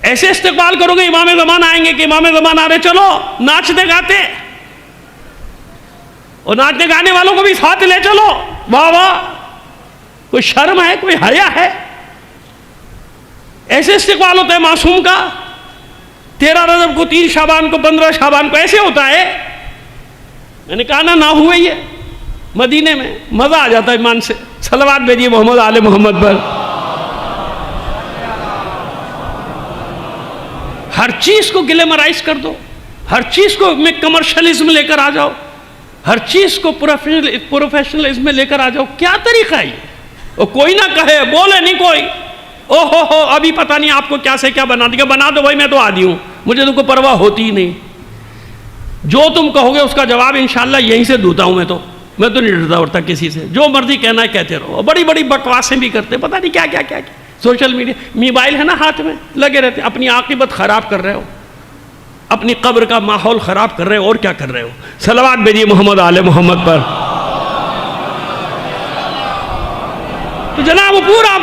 ایسے استقبال کرو گے امام زمان آئیں گے کہ امام زمان آ رہے، چلو ناچتے گاتے، اور ناچنے گانے والوں کو بھی ساتھ لے چلو، واہ واہ، کوئی شرم ہے، کوئی حیا ہے؟ ایسے استقبال ہوتا ہے معصوم کا؟ 13 رجب کو، 3 شعبان کو، 15 شعبان کو ایسے ہوتا ہے؟ میں نے کہا نہ ہوئے، یہ مدینے میں مزہ آ جاتا ہے ایمان سے۔ صلوات بھیجیے محمد آل محمد پر۔ ہر چیز کو گلیمرائز کر دو، ہر چیز کو میں کمرشلزم لے کر آ جاؤ، ہر چیز کو پروفیشنلزم میں لے کر آ جاؤ، کیا طریقہ ہے یہ؟ اور کوئی نہ کہے، بولے نہیں کوئی، او ہو ابھی پتہ نہیں آپ کو کیا سے کیا بنا دیا، بنا دو بھائی، میں تو عادی ہوں، مجھے تم کو پرواہ ہوتی ہی نہیں، جو تم کہو گے اس کا جواب انشاءاللہ یہیں سے دوتا ہوں، میں تو نہیں ڈرتا اڑتا کسی سے، جو مرضی کہنا ہے کہتے رہو، بڑی بڑی بکواسیں بھی کرتے، پتہ نہیں کیا کیا کیا کیا، سوشل میڈیا، موبائل ہے نا ہاتھ میں، لگے رہتے، اپنی عاقبت خراب کر رہے ہو، اپنی قبر کا ماحول خراب کر رہے ہو، اور کیا کر رہے ہو؟ صلوات بھیجیے محمد آل محمد پر۔ تو جناب پورا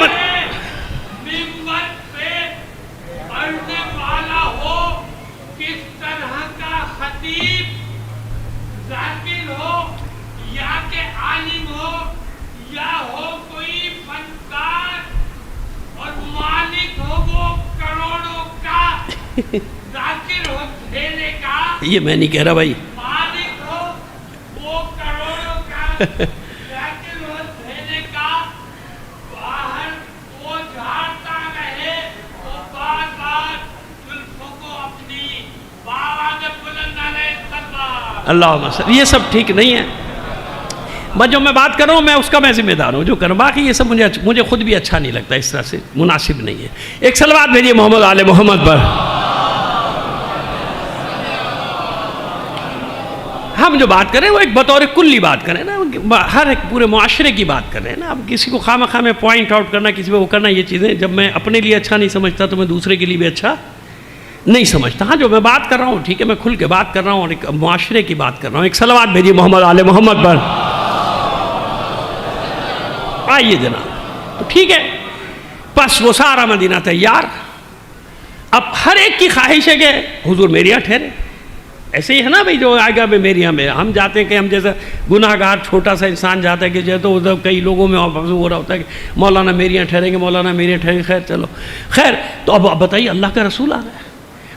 یہ میں نہیں کہہ رہا بھائی، اللہم صلی، یہ سب ٹھیک نہیں ہے، جو میں بات کر رہا ہوں میں اس کا میں ذمہ دار ہوں جو کروں، باقی یہ سب مجھے خود بھی اچھا نہیں لگتا، اس طرح سے مناسب نہیں ہے۔ ایک صلوات بھیجیے محمد آل محمد پر۔ ہم جو بات کریں وہ ایک بطور کلی بات کریں نا، ہر ایک پورے معاشرے کی بات کر رہے ہیں نا. اب کسی کو خواہ میں پوائنٹ آؤٹ کرنا، کسی پہ وہ کرنا، یہ چیزیں جب میں اپنے لیے اچھا نہیں سمجھتا تو میں دوسرے کے لیے بھی اچھا نہیں سمجھتا. ہاں جو میں بات کر رہا ہوں ٹھیک ہے، میں کھل کے بات کر رہا ہوں اور ایک معاشرے کی بات کر رہا ہوں. ایک صلوات بھیجیے محمد آل محمد پر. آئیے جناب، تو ٹھیک ہے، بس وہ سارا مدینہ تیار. اب ہر ایک کی خواہش ہے کہ حضور میرے یہاں ٹھہرے. ایسے ہی ہے نا بھائی، جو آئے گا میرے یہاں میں ہم جاتے ہیں کہ ہم جیسا گناہ گار چھوٹا سا انسان جاتا ہے کہ جو تو ادھر کئی لوگوں میں ہو رہا ہوتا ہے کہ مولانا میرے یہاں ٹھہریں گے، مولانا میرے یہاں ٹھہریں گے. خیر چلو خیر. تو اب بتائیے اللہ کا رسول آ رہا ہے.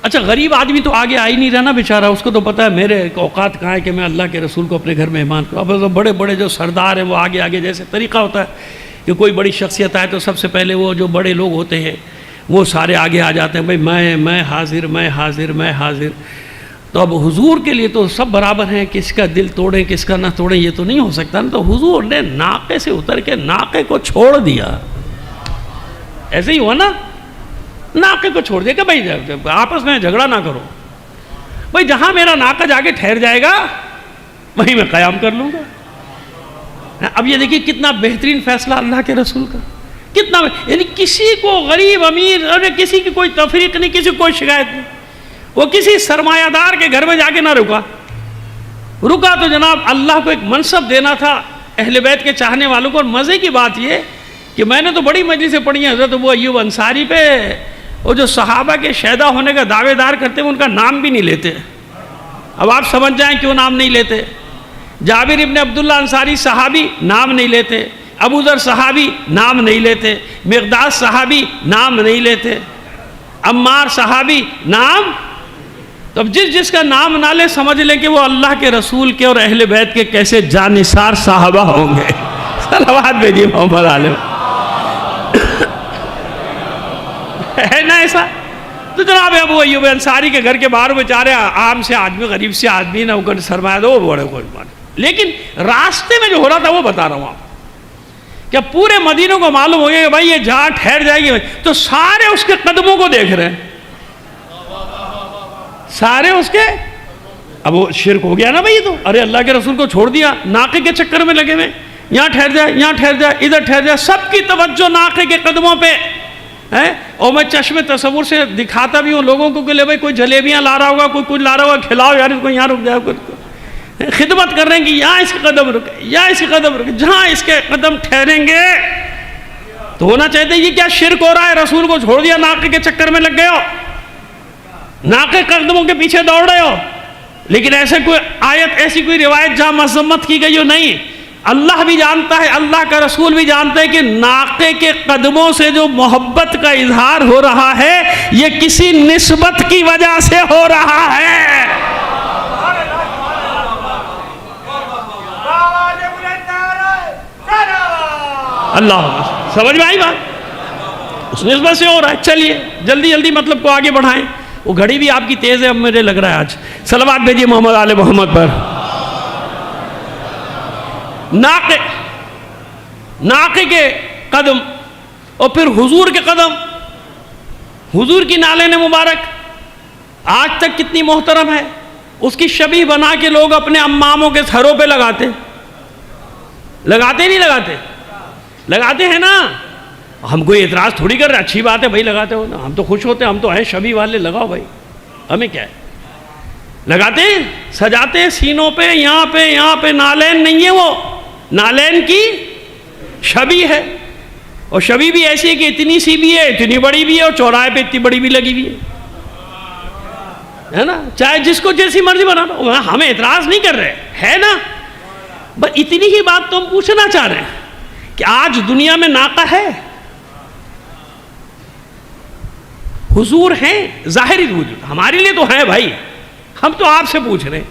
اچھا غریب آدمی تو آگے آ ہی نہیں رہا نا بیچارہ، اس کو تو پتہ ہے میرے اوقات کہاں ہے کہ میں اللہ کے رسول کو اپنے گھر مہمان کروں. اب بڑے بڑے جو سردار ہیں وہ آگے آگے، جیسے طریقہ ہوتا ہے کہ کوئی بڑی شخصیت آئے تو سب سے پہلے وہ جو بڑے لوگ ہوتے ہیں وہ سارے آگے آ جاتے ہیں، بھائی میں حاضر میں حاضر میں حاضر. تو اب حضور کے لیے تو سب برابر ہیں، کس کا دل توڑیں کس کا نہ توڑیں یہ تو نہیں ہو سکتا نا. تو حضور نے ناقے سے اتر کے ناقے کو چھوڑ دیا. ایسے ہی ہوا نا، ناقے کو چھوڑ دیا کہ بھائی آپس میں جھگڑا نہ کرو، بھائی جہاں میرا ناقہ جا کے ٹھہر جائے گا وہیں میں قیام کر لوں گا. اب یہ دیکھیے کتنا بہترین فیصلہ اللہ کے رسول کا، کتنا یعنی کسی کو غریب امیر اور کسی کی کوئی تفریق نہیں، کسی کو کوئی شکایت نہیں. وہ کسی سرمایہ دار کے گھر میں جا کے نہ رکا تو جناب اللہ کو ایک منصب دینا تھا اہل بیت کے چاہنے والوں کو. اور مزے کی بات یہ کہ میں نے تو بڑی مجلسیں پڑھی ہیں حضرت ابو ایوب انصاری پہ، وہ جو صحابہ کے شہدا ہونے کا دعوے دار کرتے ہیں ان کا نام بھی نہیں لیتے. اب آپ سمجھ جائیں کیوں نام نہیں لیتے. جابر ابن عبداللہ انصاری صحابی نام نہیں لیتے، ابو ذر صحابی نام نہیں لیتے، مقداس صحابی نام نہیں لیتے، عمار صحابی نام. تو اب جس کا نام نہ لے سمجھ لیں کہ وہ اللہ کے رسول کے اور اہل بیت کے کیسے جانثار صحابہ ہوں گے. صلوات بھیجیے محمد عالم. ہے نا ایسا؟ تو جناب ابو ایوب انصاری کے گھر کے باہر بیچارے عام سے آدمی، غریب سے آدمی، نہ اوپر سرمایہ دو بڑے کوئی بات. لیکن راستے میں جو ہو رہا تھا وہ بتا رہا ہوں آپ، کیا پورے مدینہ کو معلوم ہو گیا کہ بھائی یہ جہاں ٹھہر جائے گی تو سارے اس کے قدموں کو دیکھ رہے ہیں، سارے اس کے. اب وہ شرک ہو گیا نا بھائی. تو ارے اللہ کے رسول کو چھوڑ دیا، ناقے کے چکر میں لگے ہوئے، یہاں ٹھہر جائے یہاں ٹھہر جائے ادھر ٹھہر جائے، سب کی توجہ ناقے کے قدموں پہ ہے. اور میں چشم تصور سے دکھاتا بھی ہوں لوگوں کو کہ لے بھائی کوئی جلیبیاں لا رہا ہوگا، کوئی کچھ لا رہا ہوگا، کھلاؤ یار اس کو، یہاں رک جائے. خدمت کر رہے ہیں کہ یہاں اس کے قدم رکے، یہاں اس کے قدم رکے، جہاں اس کے قدم ٹھہریں گے تو ہونا چاہتے یہ کیا شرک ہو رہا ہے. رسول کو چھوڑ دیا، ناقے کے چکر میں لگ گئے ہو، ناقے قدموں کے پیچھے دوڑ رہے ہو. لیکن ایسے کوئی آیت، ایسی کوئی روایت جہاں مذمت کی گئی ہو نہیں. اللہ بھی جانتا ہے، اللہ کا رسول بھی جانتا ہے کہ ناقے کے قدموں سے جو محبت کا اظہار ہو رہا ہے یہ کسی نسبت کی وجہ سے ہو رہا ہے. اللہ سمجھ میں آئی بات؟ اس نسبت سے ہو رہا ہے. چلیے جلدی جلدی مطلب کو آگے بڑھائیں. وہ گھڑی بھی آپ کی تیز ہے، اب مجھے لگ رہا ہے آج. صلوات بھیجیے محمد آل محمد پر. ناقے کے قدم اور پھر حضور کے قدم، حضور کی نالین مبارک آج تک کتنی محترم ہے. اس کی شبیہ بنا کے لوگ اپنے اماموں کے سروں پہ لگاتے نہیں لگاتے؟ لگاتے ہیں نا. ہم کوئی اعتراض تھوڑی کر رہے، اچھی بات ہے بھائی لگاتے ہو نا، ہم تو خوش ہوتے ہیں، ہم تو ہیں شبیہ والے، لگاؤ بھائی، ہمیں کیا ہے. لگاتے ہیں، سجاتے ہیں سینوں پہ، یہاں پہ. نالین نہیں ہے، وہ نالین کی شبیہ ہے. اور شبیہ بھی ایسی ہے کہ اتنی سی بھی ہے، اتنی بڑی بھی ہے، اور چوراہے پہ اتنی بڑی بھی لگی ہوئی ہے نا. چاہے جس کو جیسی مرضی بنا دو، ہمیں اعتراض نہیں کر رہے ہے نا. بس اتنی ہی بات تو ہم پوچھنا چاہ رہے ہیں کہ آج دنیا میں ناقہ ہے، حضور ہیں ظاہری وجود، ہمارے لیے تو ہیں بھائی. ہم تو آپ سے پوچھ رہے ہیں،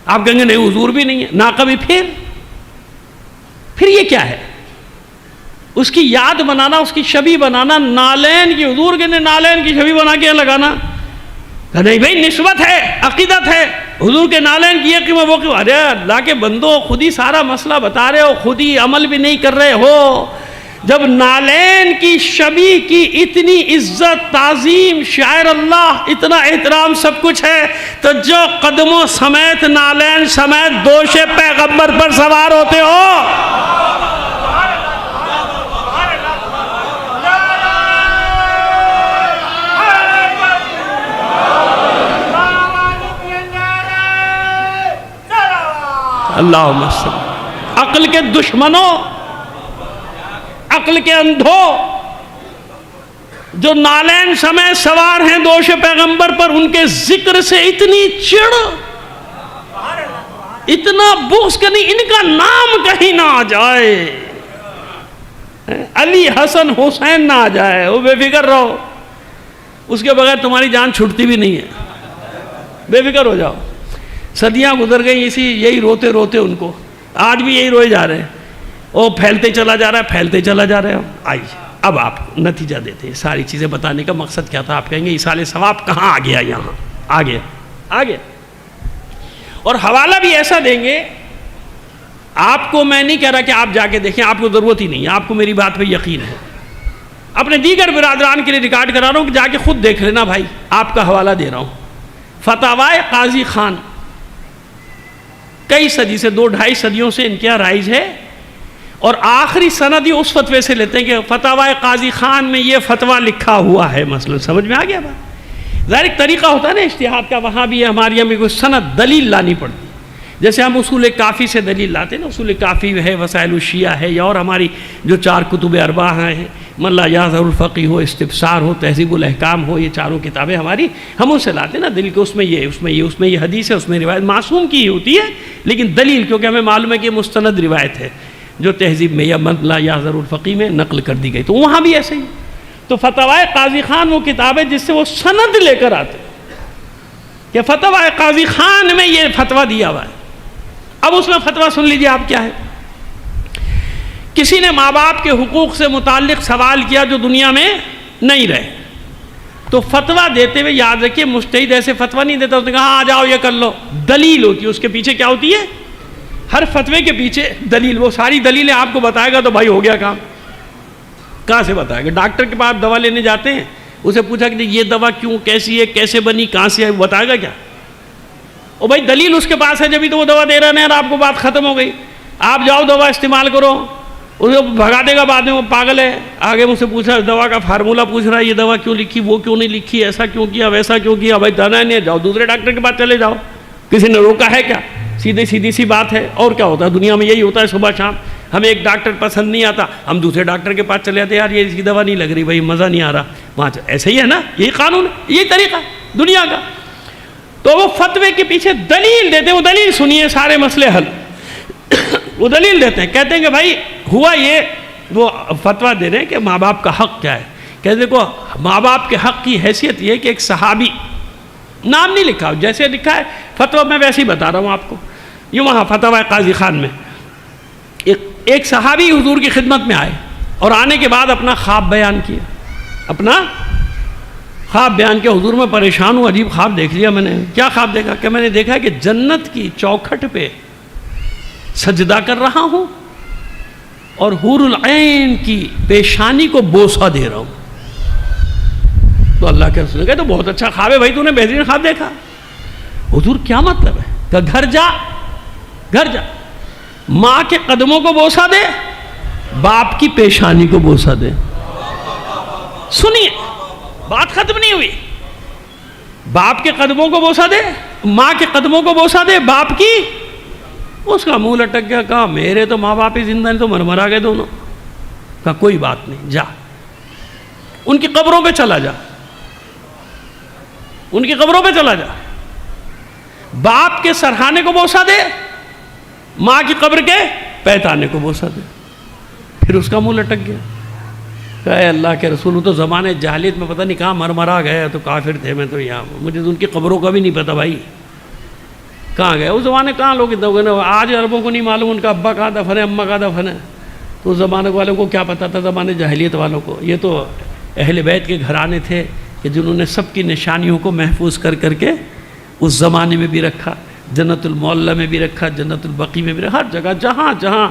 آپ کہیں گے نہیں حضور بھی نہیں ہے، ناقہ بھی. پھر یہ کیا ہے؟ اس کی یاد بنانا، اس کی شبیہ بنانا، نالین کی، حضور کے نالین کی شبیہ بنا کے لگانا. نہیں بھائی نسبت ہے، عقیدت ہے، حضور کے نالین کی یہ قیمت وہ قیمت. ارے اللہ کے بندو، خود ہی سارا مسئلہ بتا رہے ہو، خود ہی عمل بھی نہیں کر رہے ہو. جب نالین کی شبیہ کی اتنی عزت تعظیم شاعر اللہ اتنا احترام سب کچھ ہے، تو جو قدموں سمیت نالین سمیت دوش پیغمبر پر سوار ہوتے ہو، اللہم صلی، عقل کے دشمنوں، عقل کے اندھو، جو نالین سمیت سوار ہیں دوش پیغمبر پر، ان کے ذکر سے اتنی چڑ، اتنا بغض کہ نہیں، ان کا نام کہیں نہ آ جائے، علی حسن حسین نہ آ جائے، وہ بے فکر رہو، اس کے بغیر تمہاری جان چھٹتی بھی نہیں ہے، بے فکر ہو جاؤ۔ صدیاں گزر گئی یہی روتے روتے ان کو، آج بھی یہی روئے جا رہے ہیں، وہ پھیلتے چلا جا رہا ہے، پھیلتے چلا جا رہا ہے۔ آئیے اب آپ نتیجہ دیتے ہیں، ساری چیزیں بتانے کا مقصد کیا تھا؟ آپ کہیں گے ایصال ثواب کہاں آ گیا؟ یہاں آ گیا، اور حوالہ بھی ایسا دیں گے، آپ کو میں نہیں کہہ رہا کہ آپ جا کے دیکھیں، آپ کو ضرورت ہی نہیں ہے، آپ کو میری بات پہ یقین ہے، اپنے دیگر برادران کے لیے ریکارڈ کرا رہا ہوں کہ جا کے خود دیکھ لینا بھائی، آپ کا حوالہ دے رہا ہوں۔ فتاوی قاضی خان کئی صدی سے، 2-2.5 صدیوں سے ان کے رائج ہے، اور آخری سند یہ اس فتوے سے لیتے ہیں کہ فتاوی قاضی خان میں یہ فتویٰ لکھا ہوا ہے، مثلا سمجھ میں آ گیا بات؟ ظاہر ایک طریقہ ہوتا ہے نا اجتہاد کا، وہاں بھی ہمارے یہاں میں کوئی سند دلیل لانی پڑتی، جیسے ہم اصول کافی سے دلیل لاتے ہیں نا، اصول کافی ہے، وسائل الشیعہ ہے، یا اور ہماری جو 4 کتب اربعہ ہیں، من لا یعذر الفقیہ ہو، استبصار ہو، تہذیب الاحکام ہو، یہ چاروں کتابیں ہماری، ہم ان سے لاتے ہیں نا دلیل، کہ اس میں یہ حدیث ہے، اس میں روایت معصوم کی ہی ہوتی ہے، لیکن دلیل کیونکہ ہمیں معلوم ہے کہ یہ مستند روایت ہے جو تہذیب میں یا من لا یعذر الفقیہ میں نقل کر دی گئی، تو وہاں بھی ایسے ہی۔ تو فتاوی قاضی خان وہ کتاب ہے جس سے وہ سند لے کر آتے کہ فتاوی قاضی خان میں یہ فتویٰ دیا ہوا ہے۔ اب اس میں فتویٰ سن لیجیے آپ کیا ہے۔ کسی نے ماں باپ کے حقوق سے متعلق سوال کیا جو دنیا میں نہیں رہے، تو فتویٰ دیتے ہوئے یاد رکھیے مجتہد ایسے فتویٰ نہیں دیتا، اس نے کہا آ جاؤ یہ کر لو، دلیل ہوتی ہے اس کے پیچھے، کیا ہوتی ہے؟ ہر فتوے کے پیچھے دلیل، وہ ساری دلیلیں آپ کو بتائے گا تو بھائی ہو گیا کام۔ کہاں سے بتائے گا؟ ڈاکٹر کے پاس دوا لینے جاتے ہیں، اسے پوچھا کہ یہ دوا کیوں، کیسی ہے، کیسے بنی، کہاں سے ہے، وہ بتائے گا کیا؟ او بھائی دلیل اس کے پاس ہے جبھی تو وہ دوا دے رہا ہے، اور آپ کو بات ختم ہو گئی، آپ جاؤ دوا استعمال کرو، اسے بھگا دے گا بعد میں، وہ پاگل ہے۔ آگے مجھ سے پوچھا دوا کا فارمولہ پوچھ رہا ہے، یہ دوا کیوں لکھی، وہ کیوں نہیں لکھی، ایسا کیوں کیا، ویسا کیوں کیا؟ بھائی دانا نہیں، جاؤ دوسرے ڈاکٹر کے پاس چلے جاؤ، کسی نے روکا ہے کیا؟ سیدھی سی بات ہے۔ اور کیا ہوتا ہے دنیا میں؟ یہی ہوتا ہے، صبح شام ہمیں ایک ڈاکٹر پسند نہیں آتا، ہم دوسرے ڈاکٹر کے پاس چلے جاتے ہیں، یار یہ اس کی دوا نہیں لگ رہی، بھائی مزہ نہیں آ رہا وہاں، ایسے ہی ہے نا، یہی قانون ہے، یہی طریقہ دنیا کا۔ تو وہ فتوے کے پیچھے دلیل دیتے ہیں، وہ دلیل سنیے سارے مسئلے حل۔ وہ دلیل دیتے ہیں، کہتے ہیں کہ بھائی ہوا یہ، وہ فتویٰ دے رہے ہیں کہ ماں باپ کا حق کیا ہے، کہتے ہیں دیکھو ماں باپ کے حق کی حیثیت یہ ہے کہ ایک صحابی، نام نہیں لکھا، جیسے لکھا ہے فتویٰ میں ویسے ہی بتا رہا ہوں آپ کو، یہ وہاں فتاوی قاضی خان میں ایک صحابی حضور کی خدمت میں آئے، اور آنے کے بعد اپنا خواب بیان کیا، اپنا خواب بیان کیا، حضور میں پریشان ہوں، عجیب خواب دیکھ لیا میں نے۔ کیا خواب دیکھا؟ کہ میں نے دیکھا کہ جنت کی چوکھٹ پہ سجدہ کر رہا ہوں اور حور العین کی پیشانی کو بوسہ دے رہا ہوں۔ تو اللہ کے رسول نے کہا تو بہت اچھا خواب ہے بھائی، تو نے بہترین خواب دیکھا۔ حضور کیا مطلب ہے؟ کہ گھر جا ماں کے قدموں کو بوسہ دے، باپ کی پیشانی کو بوسہ دے۔ سنیے بات ختم نہیں ہوئی، باپ کے قدموں کو بوسہ دے، ماں کے قدموں کو بوسہ دے، باپ کی، اس کا منہ لٹک گیا، کہا میرے تو ماں باپ ہی زندہ ہیں، تو مرمرا گئے دونوں۔ کہا کوئی بات نہیں، جا ان کی قبروں پہ چلا جا، ان کی قبروں پہ چلا جا، باپ کے سرہانے کو بوسہ دے، ماں کی قبر کے پیتانے کو بوسہ دے۔ پھر اس کا منہ لٹک گیا، کہا اے اللہ کے رسول، تو زمانے جاہلیت میں پتہ نہیں کہاں مرمرا گئے، تو کافر تھے، میں تو یہاں، مجھے تو ان کی قبروں کا بھی نہیں پتہ بھائی کہاں گئے۔ اس زمانے کہاں لوگ اتنا ہوئے نا، آج عربوں کو نہیں معلوم ان کا ابا کہاں دفن ہے، اماں کہاں دفن ہے، تو اس زمانے والوں کو کیا پتہ تھا، زمانے جاہلیت والوں کو۔ یہ تو اہل بیت کے گھرانے تھے کہ جنہوں نے سب کی نشانیوں کو محفوظ کر کے اس زمانے میں بھی رکھا، جنت المعلی میں بھی رکھا، جنت البقیع میں بھی رکھا، ہر جگہ جہاں جہاں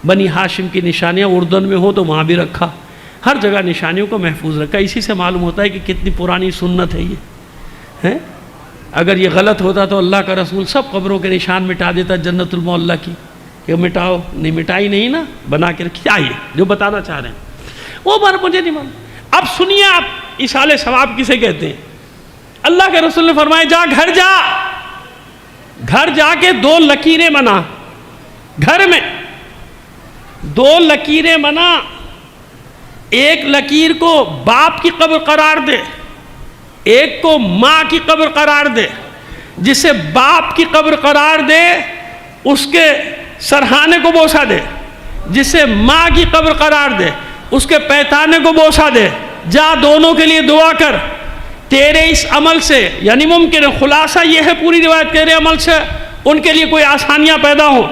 بنی ہاشم کی نشانیاں اردن میں ہو تو وہاں بھی رکھا، ہر جگہ نشانیوں کو محفوظ رکھا۔ اسی سے معلوم ہوتا ہے کہ کتنی پرانی سنت ہے یہ ہے۔ اگر یہ غلط ہوتا تو اللہ کا رسول سب قبروں کے نشان مٹا دیتا جنت المعلیٰ کی، کہ مٹاؤ، نہیں مٹائی نہیں نا، بنا کے رکھی۔ آئیے جو بتانا چاہ رہے ہیں وہ بار مجھے نہیں معلوم۔ اب سنیے آپ ایصال ثواب کسے کہتے ہیں۔ اللہ کے رسول نے فرمایا جا گھر جا کے 2 لکیریں بنا، گھر میں 2 لکیریں بنا، ایک لکیر کو باپ کی قبر قرار دے، ایک کو ماں کی قبر قرار دے۔ جسے باپ کی قبر قرار دے اس کے سرہانے کو بوسہ دے، جسے ماں کی قبر قرار دے اس کے پیتانے کو بوسہ دے۔ جا دونوں کے لیے دعا کر، تیرے اس عمل سے، یعنی ممکن ہے، خلاصہ یہ ہے پوری روایت، تیرے عمل سے ان کے لیے کوئی آسانیاں پیدا ہوں۔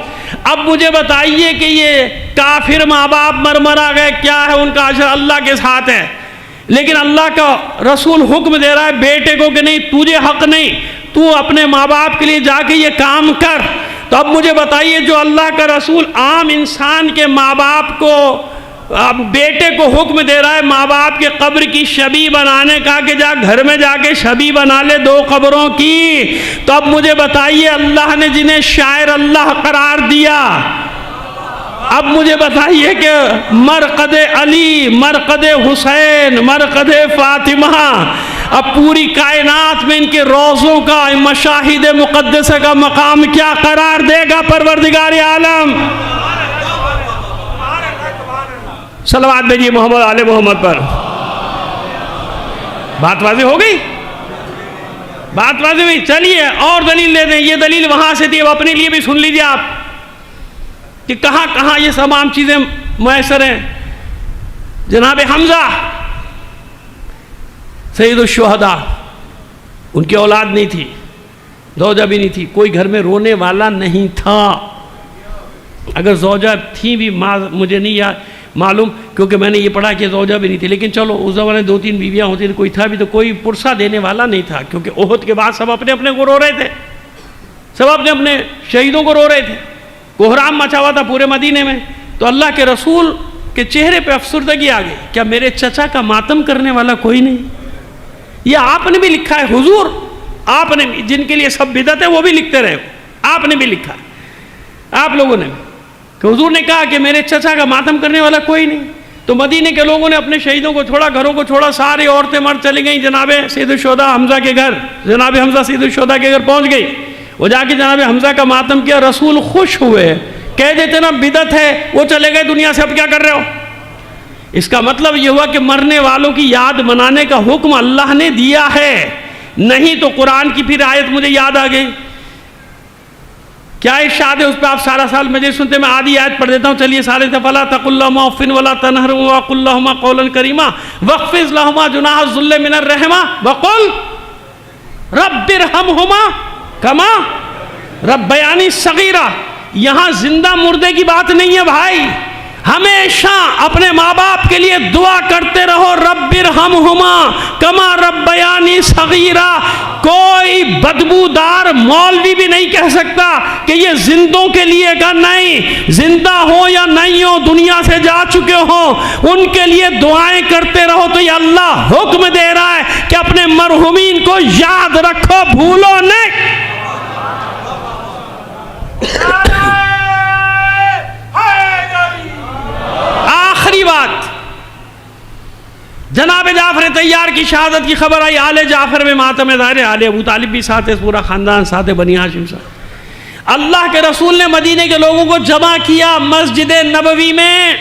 اب مجھے بتائیے کہ یہ کافر ماں باپ مرمرا گئے، کیا ہے ان کا اجر؟ اللہ کے ساتھ ہے۔ لیکن اللہ کا رسول حکم دے رہا ہے بیٹے کو کہ نہیں، تجھے حق نہیں، تو اپنے ماں باپ کے لیے جا کے یہ کام کر۔ تو اب مجھے بتائیے جو اللہ کا رسول عام انسان کے ماں باپ کو، بیٹے کو حکم دے رہا ہے ماں باپ کے قبر کی شبیہ بنانے کا کہ جا گھر میں جا کے شبیہ بنا لے 2 قبروں کی، تو اب مجھے بتائیے اللہ نے جنہیں شاعر اللہ قرار دیا، اب مجھے بتائیے کہ مرقد علی، مرقد حسین، مرقد فاطمہ، اب پوری کائنات میں ان کے روضوں کا، مشاہد مقدسہ کا مقام کیا قرار دے گا پروردگار عالم؟ صلوات بھیجیے محمد آل محمد پر۔ بات واضح ہو گئی؟ بات واضح ہوئی؟ چلیے اور دلیل لے دیں۔ یہ دلیل وہاں سے تھی، اب اپنے لیے بھی سن لیجیے آپ کہ کہاں کہاں یہ تمام چیزیں میسر ہیں۔ جناب حمزہ سید الشہداء، ان کی اولاد نہیں تھی، زوجہ بھی نہیں تھی، کوئی گھر میں رونے والا نہیں تھا۔ اگر زوجہ تھی بھی مجھے نہیں معلوم، کیونکہ میں نے یہ پڑھا کہ زوجہ بھی نہیں تھی، لیکن چلو اس زمانے 2-3 بیویاں ہوتی تھیں، کوئی تھا بھی تو کوئی پرسہ دینے والا نہیں تھا، کیونکہ احد کے بعد سب اپنے اپنے کو رو رہے تھے، سب اپنے اپنے شہیدوں کو رو رہے تھے، کوہرام مچا ہوا تھا پورے مدینے میں۔ تو اللہ کے رسول کے چہرے پہ افسردگی آ گئی، کیا میرے چچا کا ماتم کرنے والا کوئی نہیں؟ یہ آپ نے بھی لکھا ہے حضور، آپ نے، جن کے لیے سب بدعت ہے وہ بھی لکھتے رہے، آپ نے بھی لکھا ہے، آپ لوگوں نے، کہ حضور نے کہا کہ میرے چچا کا ماتم کرنے والا کوئی نہیں۔ تو مدینے کے لوگوں نے اپنے شہیدوں کو چھوڑا، گھروں کو چھوڑا، ساری عورتیں مرد چلی گئیں جناب سید الشہداء حمزہ کے گھر، جناب حمزہ سید الشہداء کے گھر پہنچ گئی، وہ جا کے جناب حمزہ کا ماتم کیا۔ رسول خوش ہوئے، کہہ دیتے نا بدعت ہے، وہ چلے گئے دنیا سے، اب کیا کر رہے ہو؟ اس کا مطلب یہ ہوا کہ مرنے والوں کی یاد منانے کا حکم اللہ نے دیا ہے، نہیں تو قرآن کی پھر آیت مجھے یاد آ گئی، کیا ارشاد ہے اس پہ آپ سارا سال مجھے سنتے، میں آدھی آیت پڑھ دیتا ہوں، چلیے سارے سے فَلَا تَقُلْ لَهُمَا اُفٍّ وَلَا تَنْهَرْهُمَا وَقُلْ لَهُمَا قَوْلًا كَرِيمًا وَاخْفِضْ لَهُمَا جُنَاحَ الذُّلِّ مِنَ الرَّحْمَةِ وَقُلْ رَبِّ ارْحَمْهُمَا كَمَا رَبَّيَانِي صَغِيرًا۔ یہاں زندہ مردے کی بات نہیں ہے بھائی، ہمیشہ اپنے ماں باپ کے لیے دعا کرتے رہو، رب ارحمہما کما ربیانی صغیرا۔ کوئی بدبودار مولوی بھی نہیں کہہ سکتا کہ یہ زندوں کے لیے گا، نہیں، زندہ ہو یا نہیں ہو، دنیا سے جا چکے ہو، ان کے لیے دعائیں کرتے رہو۔ تو یہ اللہ حکم دے رہا ہے کہ اپنے مرحومین کو یاد رکھو، بھولو نہیں۔ آخری بات، جناب جعفر طیار کی شہادت کی خبر آئی، آل جعفر میں ماتم ظاہر ہے، آل ابو طالب بھی ساتھ ہے، پورا خاندان ساتھ ہے، بنی ہاشم ساتھ۔ اللہ کے رسول نے مدینے کے لوگوں کو جمع کیا مسجد نبوی میں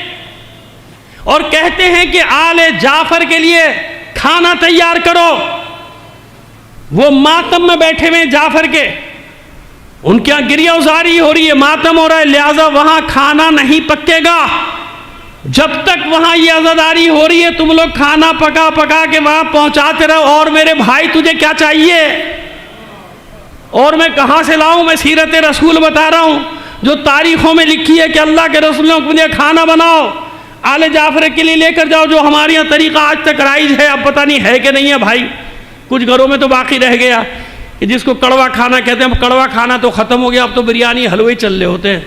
اور کہتے ہیں کہ آل جعفر کے لیے کھانا تیار کرو۔ وہ ماتم میں بیٹھے ہوئے جعفر کے، ان کے یہاں گریہ ازاری ہو رہی ہے، ماتم ہو رہا ہے، لہذا وہاں کھانا نہیں پکے گا جب تک وہاں یہ عزاداری ہو رہی ہے، تم لوگ کھانا پکا پکا کے وہاں پہنچاتے رہو۔ اور میرے بھائی تجھے کیا چاہیے؟ اور میں کہاں سے لاؤں؟ میں سیرت رسول بتا رہا ہوں جو تاریخوں میں لکھی ہے کہ اللہ کے رسول نے حکم دیا کھانا بناؤ، آل جعفر کے لیے لے کر جاؤ، جو ہمارے یہاں طریقہ آج تک رائج ہے، اب پتہ نہیں ہے کہ نہیں ہے بھائی، کچھ گھروں میں تو باقی رہ گیا کہ جس کو کڑوا کھانا کہتے ہیں۔ اب کڑوا کھانا تو ختم ہو گیا، اب تو بریانی حلوے چل رہے ہوتے ہیں،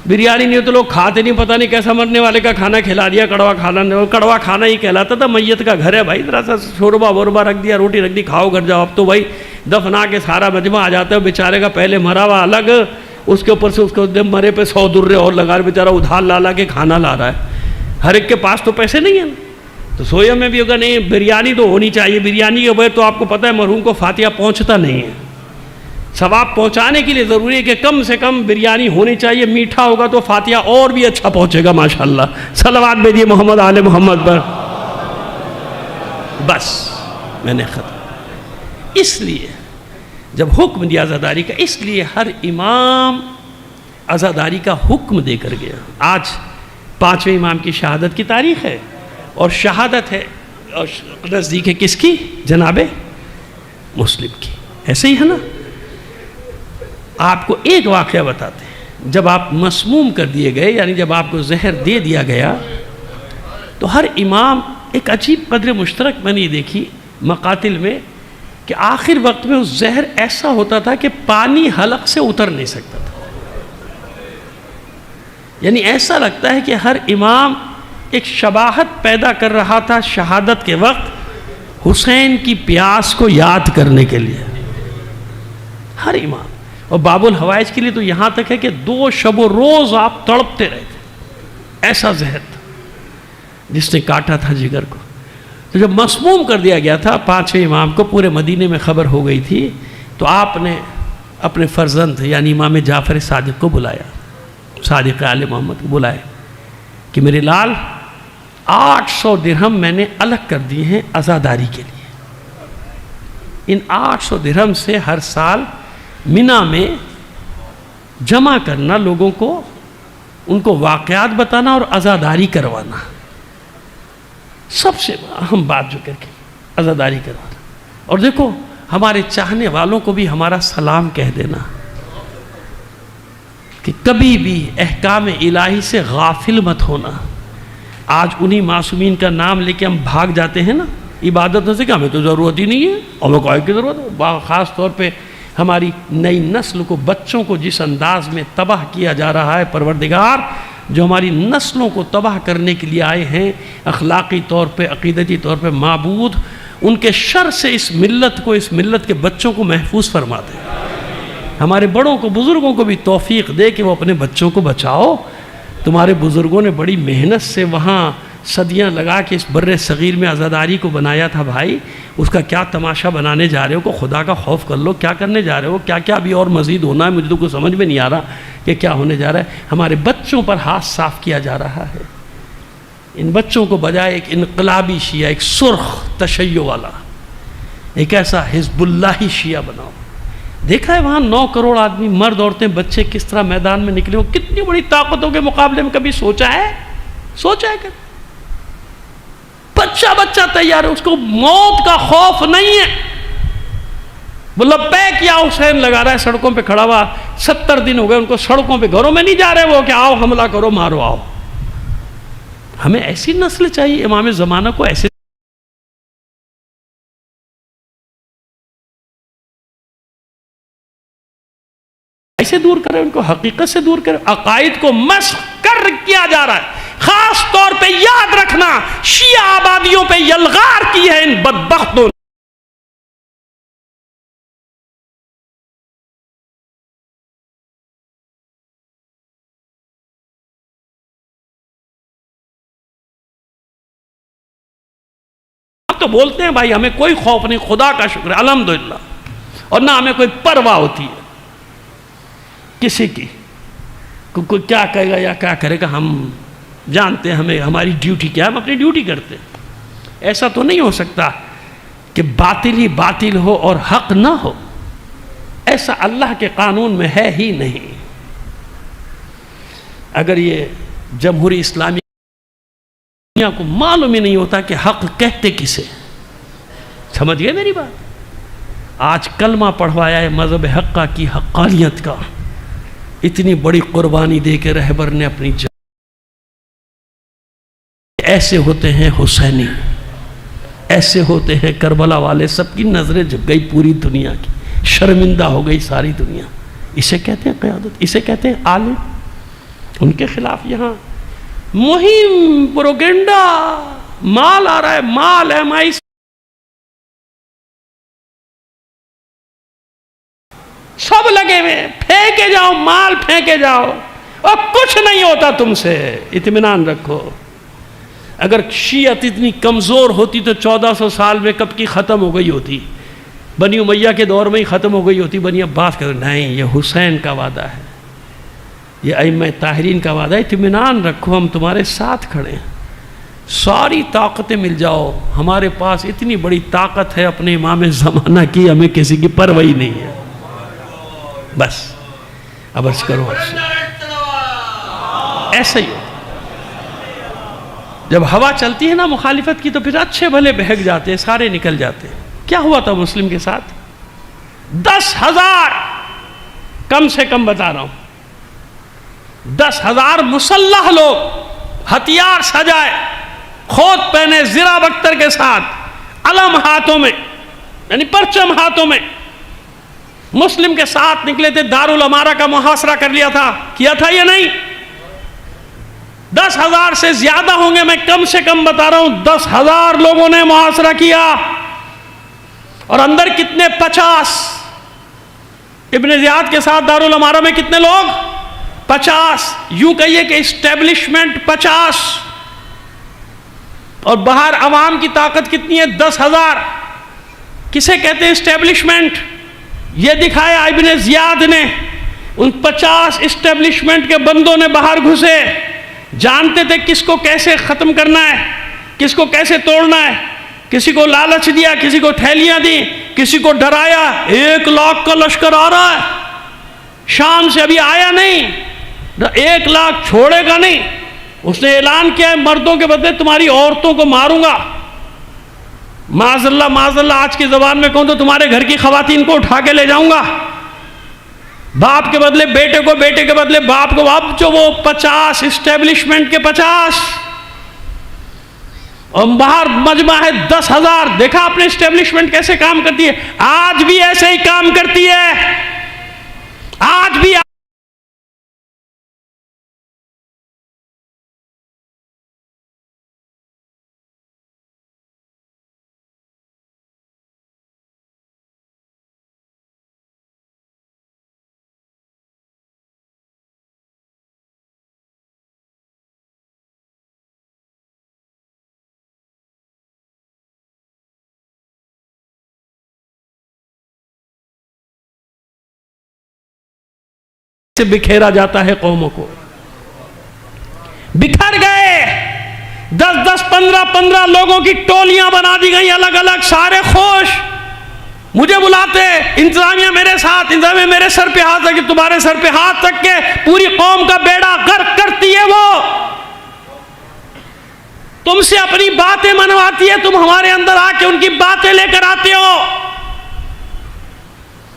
بریانی نہیں ہو تو لوگ کھاتے نہیں، پتہ نہیں کیسا مرنے والے کا کھانا کھلا دیا، کڑوا کھانا ہی کہلاتا تھا، میت کا گھر ہے بھائی، ذرا سا شوربا ووربا رکھ دیا، روٹی رکھ دی، کھاؤ گھر جاؤ۔ اب تو بھائی دفنا کے سارا مجمع آ جاتا ہے، بیچارے کا پہلے مرا ہوا الگ، اس کے اوپر سے اس کو مرے پہ 100 درے اور لگا، بیچارہ ادھار لا کے کھانا لا رہا ہے۔ ہر ایک کے پاس تو پیسے نہیں ہیں، تو سویا میں بھی ہوگا نہیں، بریانی تو ہونی چاہیے۔ بریانی کے بغیر تو آپ کو پتہ ہے مرحوم کو فاتحہ پہنچتا نہیں ہے۔ ثواب پہنچانے کے لیے ضروری ہے کہ کم سے کم بریانی ہونی چاہیے، میٹھا ہوگا تو فاتحہ اور بھی اچھا پہنچے گا ماشاءاللہ۔ صلوات بھیجیے محمد آل محمد پر۔ بس میں نے ختم۔ اس لیے جب حکم دیا عزاداری کا، اس لیے ہر امام عزاداری کا حکم دے کر گیا۔ آج 5ویں امام کی شہادت کی تاریخ ہے، اور شہادت ہے اور نزدیک ہے کس کی؟ جناب مسلم کی۔ ایسے ہی ہے نا؟ آپ کو ایک واقعہ بتاتے ہیں، جب آپ مسموم کر دیے گئے، یعنی جب آپ کو زہر دے دیا گیا، تو ہر امام ایک عجیب قدر مشترک میں نے دیکھی مقاتل میں، کہ آخر وقت میں اس زہر ایسا ہوتا تھا کہ پانی حلق سے اتر نہیں سکتا تھا۔ یعنی ایسا لگتا ہے کہ ہر امام ایک شباہت پیدا کر رہا تھا شہادت کے وقت حسین کی پیاس کو یاد کرنے کے لیے، ہر امام۔ اور باب الحوائج کے لیے تو یہاں تک ہے کہ 2 شب و روز آپ تڑپتے رہے تھے، ایسا زہر تھا جس نے کاٹا تھا جگر کو۔ تو جب مسموم کر دیا گیا تھا 5ویں امام کو، پورے مدینے میں خبر ہو گئی تھی، تو آپ نے اپنے فرزند یعنی امام جعفر صادق کو بلایا، صادق آل محمد کو بلائے کہ میرے لال 800 درہم میں نے الگ کر دیے ہیں عزاداری کے لیے۔ ان 800 درہم سے ہر سال منی میں جمع کرنا، لوگوں کو ان کو واقعات بتانا اور عزاداری کروانا، سب سے اہم بات جو کر کے عزاداری کروانا۔ اور دیکھو ہمارے چاہنے والوں کو بھی ہمارا سلام کہہ دینا کہ کبھی بھی احکام الہی سے غافل مت ہونا۔ آج انہی معصومین کا نام لے کے ہم بھاگ جاتے ہیں نا عبادت سے، کہ ہمیں تو ضرورت ہی نہیں ہے، ہمیں کوئی کی ضرورت ہے۔ خاص طور پہ ہماری نئی نسل کو، بچوں کو جس انداز میں تباہ کیا جا رہا ہے، پروردگار جو ہماری نسلوں کو تباہ کرنے کے لیے آئے ہیں، اخلاقی طور پہ، عقیدتی طور پہ، معبود ان کے شر سے اس ملت کو، اس ملت کے بچوں کو محفوظ فرما دے۔ ہمارے بڑوں کو، بزرگوں کو بھی توفیق دے کہ وہ اپنے بچوں کو بچاؤ۔ تمہارے بزرگوں نے بڑی محنت سے وہاں صدیاں لگا کے اس بر صغیر میں عزاداری کو بنایا تھا بھائی، اس کا کیا تماشا بنانے جا رہے ہو؟ کو خدا کا خوف کر لو، کیا کرنے جا رہے ہو؟ کیا کیا ابھی اور مزید ہونا ہے؟ مجھے تو کچھ سمجھ میں نہیں آ رہا کہ کیا ہونے جا رہا ہے۔ ہمارے بچوں پر ہاتھ صاف کیا جا رہا ہے۔ ان بچوں کو بجائے ایک انقلابی شیعہ، ایک سرخ تشیع والا، ایک ایسا حزب اللہ شیعہ بناؤ۔ دیکھا ہے وہاں 9 کروڑ آدمی، مرد عورتیں بچے کس طرح میدان میں نکلے، وہ کتنی بڑی طاقتوں کے مقابلے میں کبھی سوچا ہے کہ بچہ تیار ہے، اس کو موت کا خوف نہیں ہے۔ وہ لبیک یا حسین لگا رہا ہے، سڑکوں پہ کھڑا ہوا، 70 دن ہو گئے ان کو سڑکوں پہ، گھروں میں نہیں جا رہے وہ کہ آؤ حملہ کرو مارو آؤ۔ ہمیں ایسی نسل چاہیے، امام زمانہ کو ایسے دور کرے، ان کو حقیقت سے دور کرے۔ عقائد کو مسخ کر کیا جا رہا ہے۔ خاص طور پہ یاد رکھنا، شیعہ آبادیوں پہ یلغار کی ہے ان بدبختوں نے۔ ہم تو بولتے ہیں بھائی ہمیں کوئی خوف نہیں، خدا کا شکر ہے الحمدللہ، اور نہ ہمیں کوئی پرواہ ہوتی ہے کسی کی، کوئی کیا کہے گا یا کیا کرے گا، ہم جانتے ہیں ہمیں ہماری ڈیوٹی کیا ہے، ہم اپنی ڈیوٹی کرتے ہیں۔ ایسا تو نہیں ہو سکتا کہ باطل ہی باطل ہو اور حق نہ ہو، ایسا اللہ کے قانون میں ہے ہی نہیں۔ اگر یہ جمہوری اسلامی دنیا کو معلوم ہی نہیں ہوتا کہ حق کہتے کسے، سمجھ گئے میری بات؟ آج کلمہ پڑھوایا ہے مذہب حقہ کی حقانیت کا، اتنی بڑی قربانی دے کے رہبر نے اپنی جان۔ ایسے ہوتے ہیں حسینی، ایسے ہوتے ہیں کربلا والے، سب کی نظریں جھک گئی، پوری دنیا کی شرمندہ ہو گئی ساری دنیا۔ اسے کہتے ہیں قیادت، اسے کہتے ہیں عالم، ان کے خلاف یہاں مہم، پروگنڈا، مال آ رہا ہے، مال MI سب لگے ہوئے، پھینکے جاؤ، مال پھینکے جاؤ، اور کچھ نہیں ہوتا تم سے، اطمینان رکھو۔ اگر شیعت اتنی کمزور ہوتی تو 1400 سال میں کب کی ختم ہو گئی ہوتی، بنی امیہ کے دور میں ہی ختم ہو گئی ہوتی۔ بنی عباس کا نہیں، یہ حسین کا وعدہ ہے، یہ ائمہ طاہرین کا وعدہ ہے، اطمینان رکھو، ہم تمہارے ساتھ کھڑے ہیں، ساری طاقتیں مل جاؤ، ہمارے پاس اتنی بڑی طاقت ہے اپنے امام زمانہ کی، ہمیں کسی کی پرواہ نہیں ہے۔ بس اب عرض کرو ایسا ہی ہو، جب ہوا چلتی ہے نا مخالفت کی تو پھر اچھے بھلے بہک جاتے ہیں، سارے نکل جاتے ہیں۔ کیا ہوا تھا مسلم کے ساتھ؟ 10,000 کم سے کم بتا رہا ہوں، 10,000 مسلح لوگ، ہتھیار سجائے، کھوت پہنے، زرہ بختر کے ساتھ، علم ہاتھوں میں، یعنی پرچم ہاتھوں میں، مسلم کے ساتھ نکلے تھے۔ دارالامارہ کا محاصرہ کر لیا تھا، کیا تھا یا نہیں؟ 10,000 سے زیادہ ہوں گے، میں کم سے کم بتا رہا ہوں، 10,000 لوگوں نے محاصرہ کیا، اور اندر کتنے؟ 50۔ ابن زیاد کے ساتھ دارالامارہ میں کتنے لوگ؟ 50۔ یوں کہیے کہ اسٹیبلشمنٹ 50، اور باہر عوام کی طاقت کتنی ہے؟ 10,000۔ کسے کہتے ہیں اسٹیبلشمنٹ؟ یہ دکھایا ابن زیاد نے، ان 50 اسٹیبلشمنٹ کے بندوں نے باہر گھسے، جانتے تھے کس کو کیسے ختم کرنا ہے، کس کو کیسے توڑنا ہے، کسی کو لالچ دیا، کسی کو تھیلیاں دی، کسی کو ڈرایا۔ 1 لاکھ کا لشکر آ رہا ہے شام سے، ابھی آیا نہیں، 1 لاکھ چھوڑے گا نہیں۔ اس نے اعلان کیا ہے مردوں کے بدلے تمہاری عورتوں کو ماروں گا، معاذ اللہ آج کی زبان میں کہوں تو تمہارے گھر کی خواتین کو اٹھا کے لے جاؤں گا، باپ کے بدلے بیٹے کو، بیٹے کے بدلے باپ کو۔ اب جو وہ 50 اسٹیبلشمنٹ کے 50 اور باہر مجمع ہے 10,000، دیکھا اپنے اسٹیبلشمنٹ کیسے کام کرتی ہے؟ آج بھی ایسے ہی کام کرتی ہے، آج بھی سے بکھیرا جاتا ہے قوموں کو۔ بکھر گئے، 10 15 لوگوں کی ٹولیاں بنا دی گئی الگ الگ، سارے خوش، مجھے بلاتے، انتظامیہ میرے ساتھ، انتظامیہ میرے سر پہ ہاتھ رکھ کے، تمہارے سر پہ ہاتھ رکھ کے پوری قوم کا بیڑا غرق کرتی ہے، وہ تم سے اپنی باتیں منواتی ہے، تم ہمارے اندر آ کے ان کی باتیں لے کر آتے ہو۔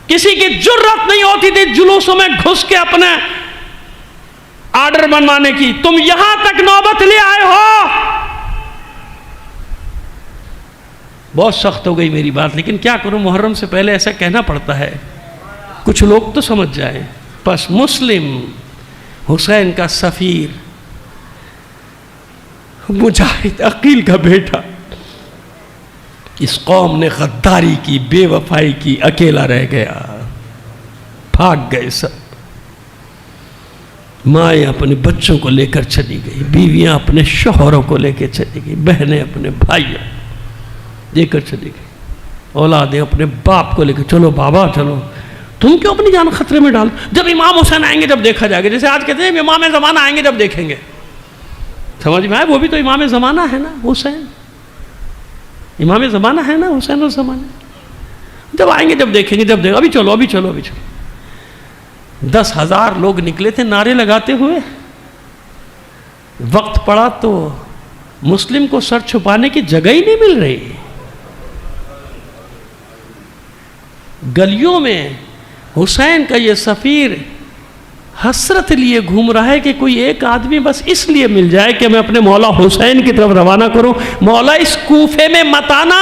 کسی کی جرت نہیں ہوتی تھی جلوسوں میں گھس کے اپنے آرڈر بنوانے کی، تم یہاں تک نوبت لے آئے ہو۔ بہت سخت ہو گئی میری بات، لیکن کیا کروں، محرم سے پہلے ایسا کہنا پڑتا ہے، کچھ لوگ تو سمجھ جائیں۔ پس مسلم حسین کا سفیر، مجاہد عقیل کا بیٹا، اس قوم نے غداری کی، بے وفائی کی، اکیلا رہ گیا، بھاگ گئے سب۔ مائیں اپنے بچوں کو لے کر چلی گئی، بیویاں اپنے شوہروں کو لے کے چلی گئی، بہنیں اپنے بھائیوں لے کر چلی گئی، اولادیں اپنے باپ کو لے کے، چلو بابا چلو، تم کیوں اپنی جان خطرے میں ڈالو؟ جب امام حسین آئیں گے جب دیکھا جائے گا، جیسے آج کہتے ہیں امام زمانہ آئیں گے جب دیکھیں گے، سمجھ میں آئے؟ وہ بھی تو امام زمانہ ہے نا، حسین امام زمانہ ہے نا، حسین الزمانہ، جب آئیں گے جب دیکھیں گے، جب دیکھیں، ابھی چلو ابھی چلو ابھی چلو۔ 10,000 لوگ نکلے تھے نعرے لگاتے ہوئے، وقت پڑا تو مسلم کو سر چھپانے کی جگہ ہی نہیں مل رہی، گلیوں میں حسین کا یہ سفیر حسرت لیے گھوم رہا ہے کہ کوئی ایک آدمی بس اس لیے مل جائے کہ میں اپنے مولا حسین کی طرف روانہ کروں، مولا اس کوفے میں مت آنا۔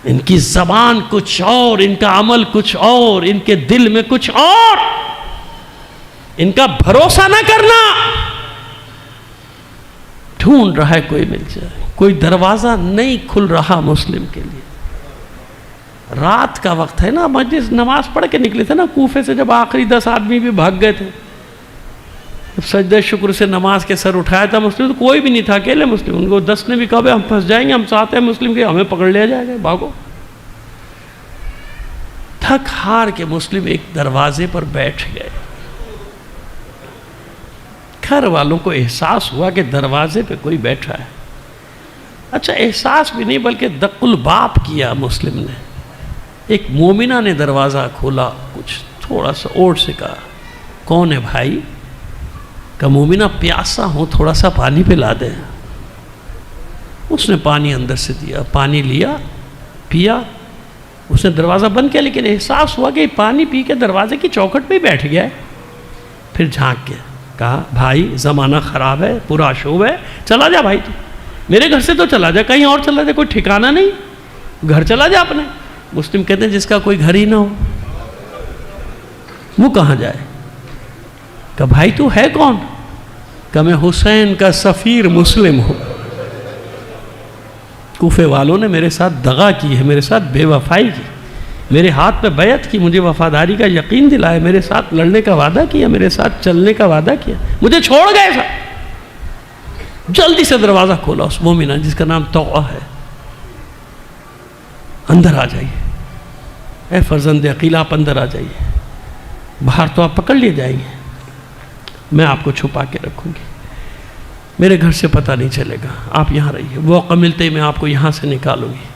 ان کی زبان کچھ اور، ان کا عمل کچھ اور، ان کے دل میں کچھ اور، ان کا بھروسہ نہ کرنا. ڈھونڈ رہا ہے کوئی مل جائے. کوئی دروازہ نہیں کھل رہا مسلم کے لیے. رات کا وقت ہے نا, مجلس نماز پڑھ کے نکلے تھے نا کوفے سے, جب آخری 10 آدمی بھی بھاگ گئے تھے, جب سجدہ شکر سے نماز کے سر اٹھایا تھا مسلم, تو کوئی بھی نہیں تھا, اکیلے مسلم. ان کو 10 نے بھی کہا ہم پھنس جائیں گے, ہم ساتھ ہیں مسلم کے, ہمیں پکڑ لیا جائے گا, بھاگو. تھک ہار کے مسلم ایک دروازے پر بیٹھ گئے. گھر والوں کو احساس ہوا کہ دروازے پہ کوئی بیٹھا ہے. اچھا, احساس بھی نہیں بلکہ دق الباب کیا مسلم نے. ایک مومنہ نے دروازہ کھولا, کچھ تھوڑا سا اوٹ سے کہا, کون ہے بھائی؟ کہ مومنہ پیاسا ہوں, تھوڑا سا پانی پلا دیں. اس نے پانی اندر سے دیا, پانی لیا, پیا. اس نے دروازہ بند کیا, لیکن احساس ہوا کہ پانی پی کے دروازے کی چوکھٹ پہ ہی بیٹھ گیا ہے. پھر جھانک کے کہا, بھائی زمانہ خراب ہے, پورا شوب ہے, چلا جا بھائی, تو میرے گھر سے تو چلا جا, کہیں اور چلا جا, کوئی ٹھکانہ نہیں, گھر چلا جا اپنے. مسلم کہتے ہیں جس کا کوئی گھر ہی نہ ہو وہ کہاں جائے؟ کہ بھائی تو ہے کون؟ کہ میں حسین کا سفیر مسلم ہوں. کوفے والوں نے میرے ساتھ دغا کی ہے, میرے ساتھ بے وفائی کی, میرے ہاتھ پہ بیعت کی, مجھے وفاداری کا یقین دلایا, میرے ساتھ لڑنے کا وعدہ کیا, میرے ساتھ چلنے کا وعدہ کیا, مجھے چھوڑ گئے سا. جلدی سے دروازہ کھولا اس مومنہ جس کا نام طوعہ ہے, اندر آ جائیے, اے فرزند عقیل آپ اندر آ جائیے, باہر تو آپ پکڑ لیے جائیں گے, میں آپ کو چھپا کے رکھوں گی, میرے گھر سے پتہ نہیں چلے گا, آپ یہاں رہیے, موقع ملتے ہی میں آپ کو یہاں سے نکالوں گی.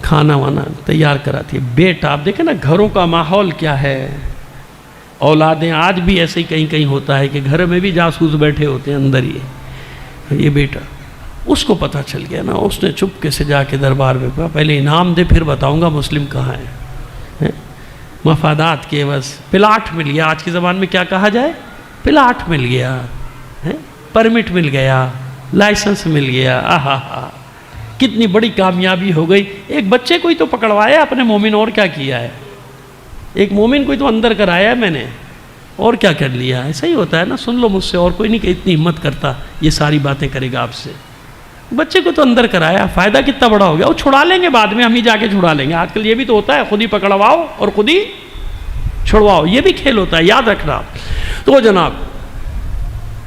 کھانا وانا تیار کراتی ہے. بیٹا آپ دیکھیں نا گھروں کا ماحول کیا ہے, اولادیں آج بھی ایسے ہی کہیں کہیں ہوتا ہے کہ گھر میں بھی جاسوس بیٹھے ہوتے ہیں اندر ہی. یہ بیٹا اس کو پتہ چل گیا نا, اس نے چپکے سے جا کے دربار میں کہا, پہلے انعام دے پھر بتاؤں گا مسلم کہاں ہے. مفادات کے بس پلاٹ مل گیا, آج کی زبان میں کیا کہا جائے, پلاٹ مل گیا, پرمٹ مل گیا, لائسنس مل گیا. آہا کتنی بڑی کامیابی ہو گئی. ایک بچے کو ہی تو پکڑوایا اپنے مومن, اور کیا کیا ہے؟ ایک مومن کو ہی تو اندر کرایا ہے میں نے, اور کیا کر لیا؟ ایسا ہی ہوتا ہے نا, سن لو مجھ سے, اور کوئی نہیں کہ اتنی ہمت کرتا یہ ساری باتیں کرے گا آپ سے. بچے کو تو اندر کرایا, فائدہ کتنا بڑا ہو گیا. وہ چھڑا لیں گے بعد میں, ہم ہی جا کے چھڑا لیں گے. آج کل یہ بھی تو ہوتا ہے, خود ہی پکڑواؤ اور خود ہی چھڑواؤ, یہ بھی کھیل ہوتا ہے, یاد رکھنا. تو جناب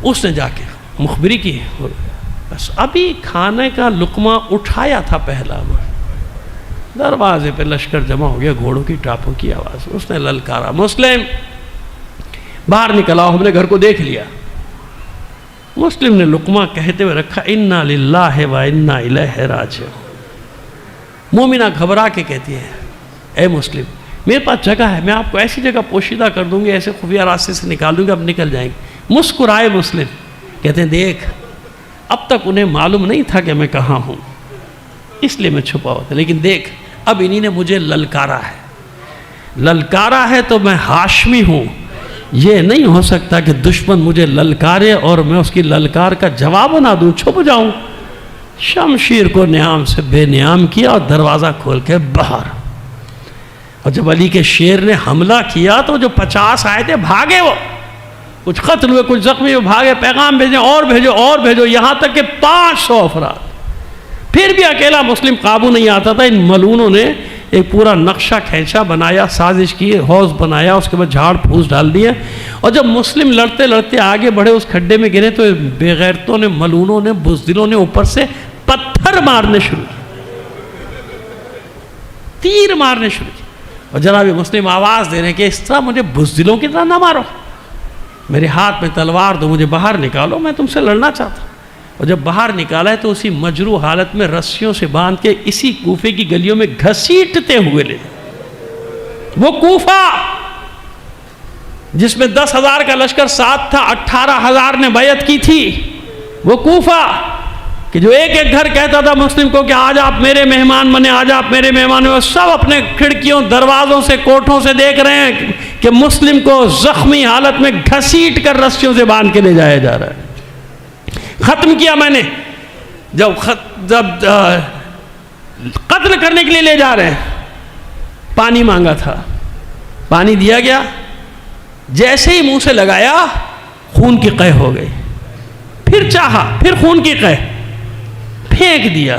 اس نے جا کے مخبری کی, بس ابھی کھانے کا لقمہ اٹھایا تھا پہلا, دروازے پہ لشکر جمع ہو گیا, گھوڑوں کی ٹاپوں کی آواز. اس نے للکارا, مسلم باہر نکلا, ہم نے گھر کو دیکھ لیا. مسلم نے لقمہ کہتے ہوئے رکھا, انا للہ و انا الیہ راجعون. مومنہ گھبرا کے کہتی ہے, اے مسلم میرے پاس جگہ ہے, میں آپ کو ایسی جگہ پوشیدہ کر دوں گی, ایسے خفیہ راستے سے نکال دوں گی, اب نکل جائیں گے. مسکرائے مسلم, کہتے ہیں دیکھ اب تک انہیں معلوم نہیں تھا کہ میں کہاں ہوں, اس لیے میں چھپا ہوا تھا, لیکن دیکھ اب انہی نے مجھے للکارا ہے, للکارا ہے تو میں ہاشمی ہوں. یہ نہیں ہو سکتا کہ دشمن مجھے للکارے اور میں اس کی للکار کا جواب نہ دوں, چھپ جاؤں. شمشیر کو نیام سے بے نیام کیا اور دروازہ کھول کے باہر. اور جب علی کے شیر نے حملہ کیا تو جو 50 آئے تھے بھاگے, وہ کچھ قتل ہوئے کچھ زخمی ہوئے, بھاگے, پیغام بھیجیں اور بھیجو اور بھیجو, یہاں تک کہ 500 افراد. پھر بھی اکیلا مسلم قابو نہیں آتا تھا. ان ملعونوں نے ایک پورا نقشہ کھینچا, بنایا, سازش کی, حوض بنایا, اس کے بعد جھاڑ پھوس ڈال دیے. اور جب مسلم لڑتے لڑتے آگے بڑھے, اس کھڈے میں گرے, تو بے غیرتوں نے, ملعونوں نے, بزدلوں نے اوپر سے پتھر مارنے شروع کیے, تیر مارنے شروع کیے. اور جناب مسلم آواز دے رہے ہیں کہ اس طرح مجھے بزدلوں کی طرح نہ مارو, میرے ہاتھ میں تلوار دو, مجھے باہر نکالو, میں تم سے لڑنا چاہتا ہوں. اور جب باہر نکالا ہے تو اسی مجروح حالت میں رسیوں سے باندھ کے اسی کوفے کی گلیوں میں گھسیٹتے ہوئے لے. وہ کوفہ جس میں 10,000 کا لشکر ساتھ تھا, 18,000 نے بیعت کی تھی. وہ کوفہ کہ جو ایک ایک گھر کہتا تھا مسلم کو کہ آج آپ میرے مہمان بنے, آج آپ میرے مہمان بنے, سب اپنے کھڑکیوں, دروازوں سے, کوٹھوں سے دیکھ رہے ہیں کہ مسلم کو زخمی حالت میں گھسیٹ کر رسیوں سے باندھ کے لے جایا جا رہا ہے. ختم کیا میں نے, جب قتل کرنے کے لیے لے جا رہے ہیں, پانی مانگا تھا, پانی دیا گیا, جیسے ہی منہ سے لگایا خون کی قے ہو گئی. پھر چاہا، پھر خون کی قے، پھینک دیا.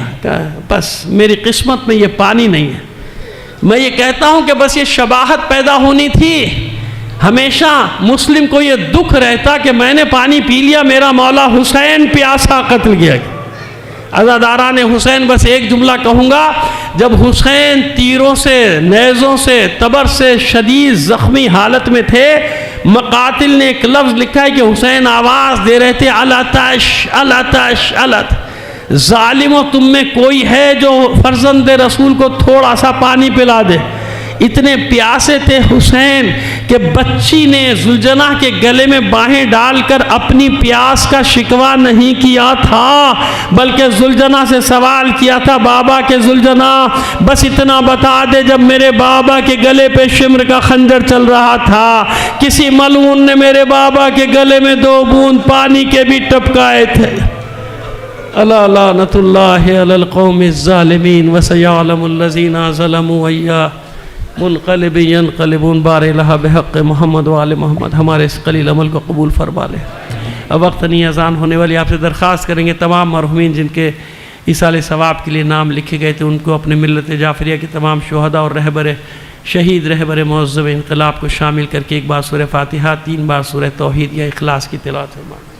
بس میری قسمت میں یہ پانی نہیں ہے. میں یہ کہتا ہوں کہ بس یہ شباہت پیدا ہونی تھی. ہمیشہ مسلم کو یہ دکھ رہتا کہ میں نے پانی پی لیا، میرا مولا حسین پیاسا قتل کیا گیا. عزاداران حسین، بس ایک جملہ کہوں گا، جب حسین تیروں سے، نیزوں سے، تبر سے شدید زخمی حالت میں تھے، مقاتل نے ایک لفظ لکھا ہے کہ حسین آواز دے رہے تھے الاتش الاتش الات. ظالموں، تم میں کوئی ہے جو فرزند رسول کو تھوڑا سا پانی پلا دے؟ اتنے پیاسے تھے حسین کہ بچی نے ذوالجناح کے گلے میں باہیں ڈال کر اپنی پیاس کا شکوہ نہیں کیا تھا، بلکہ ذوالجناح سے سوال کیا تھا، بابا کے ذوالجناح بس اتنا بتا دے، جب میرے بابا کے گلے پہ شمر کا خنجر چل رہا تھا، کسی ملعون نے میرے بابا کے گلے میں 2 بوند پانی کے بھی ٹپکائے تھے. الا لعنت اللہ علی القوم الظالمین وسیعلم الذین ظلموا ایا منقلب ینقلبون. بار الہ بحق محمد وآل محمد. ہمارے اس قلیل عمل کو قبول فرما لے. اب وقت نہیں اذان ہونے والی. آپ سے درخواست کریں گے تمام مرحومین جن کے ایصال ثواب کے لیے نام لکھے گئے تھے، ان کو اپنے ملت جعفریہ کے تمام شہداء اور شہید رہبر معظم انقلاب کو شامل کر کے ایک بار سورہ فاتحہ، 3 بار سورہ توحید یا اخلاص کی تلاوت فرمائیں.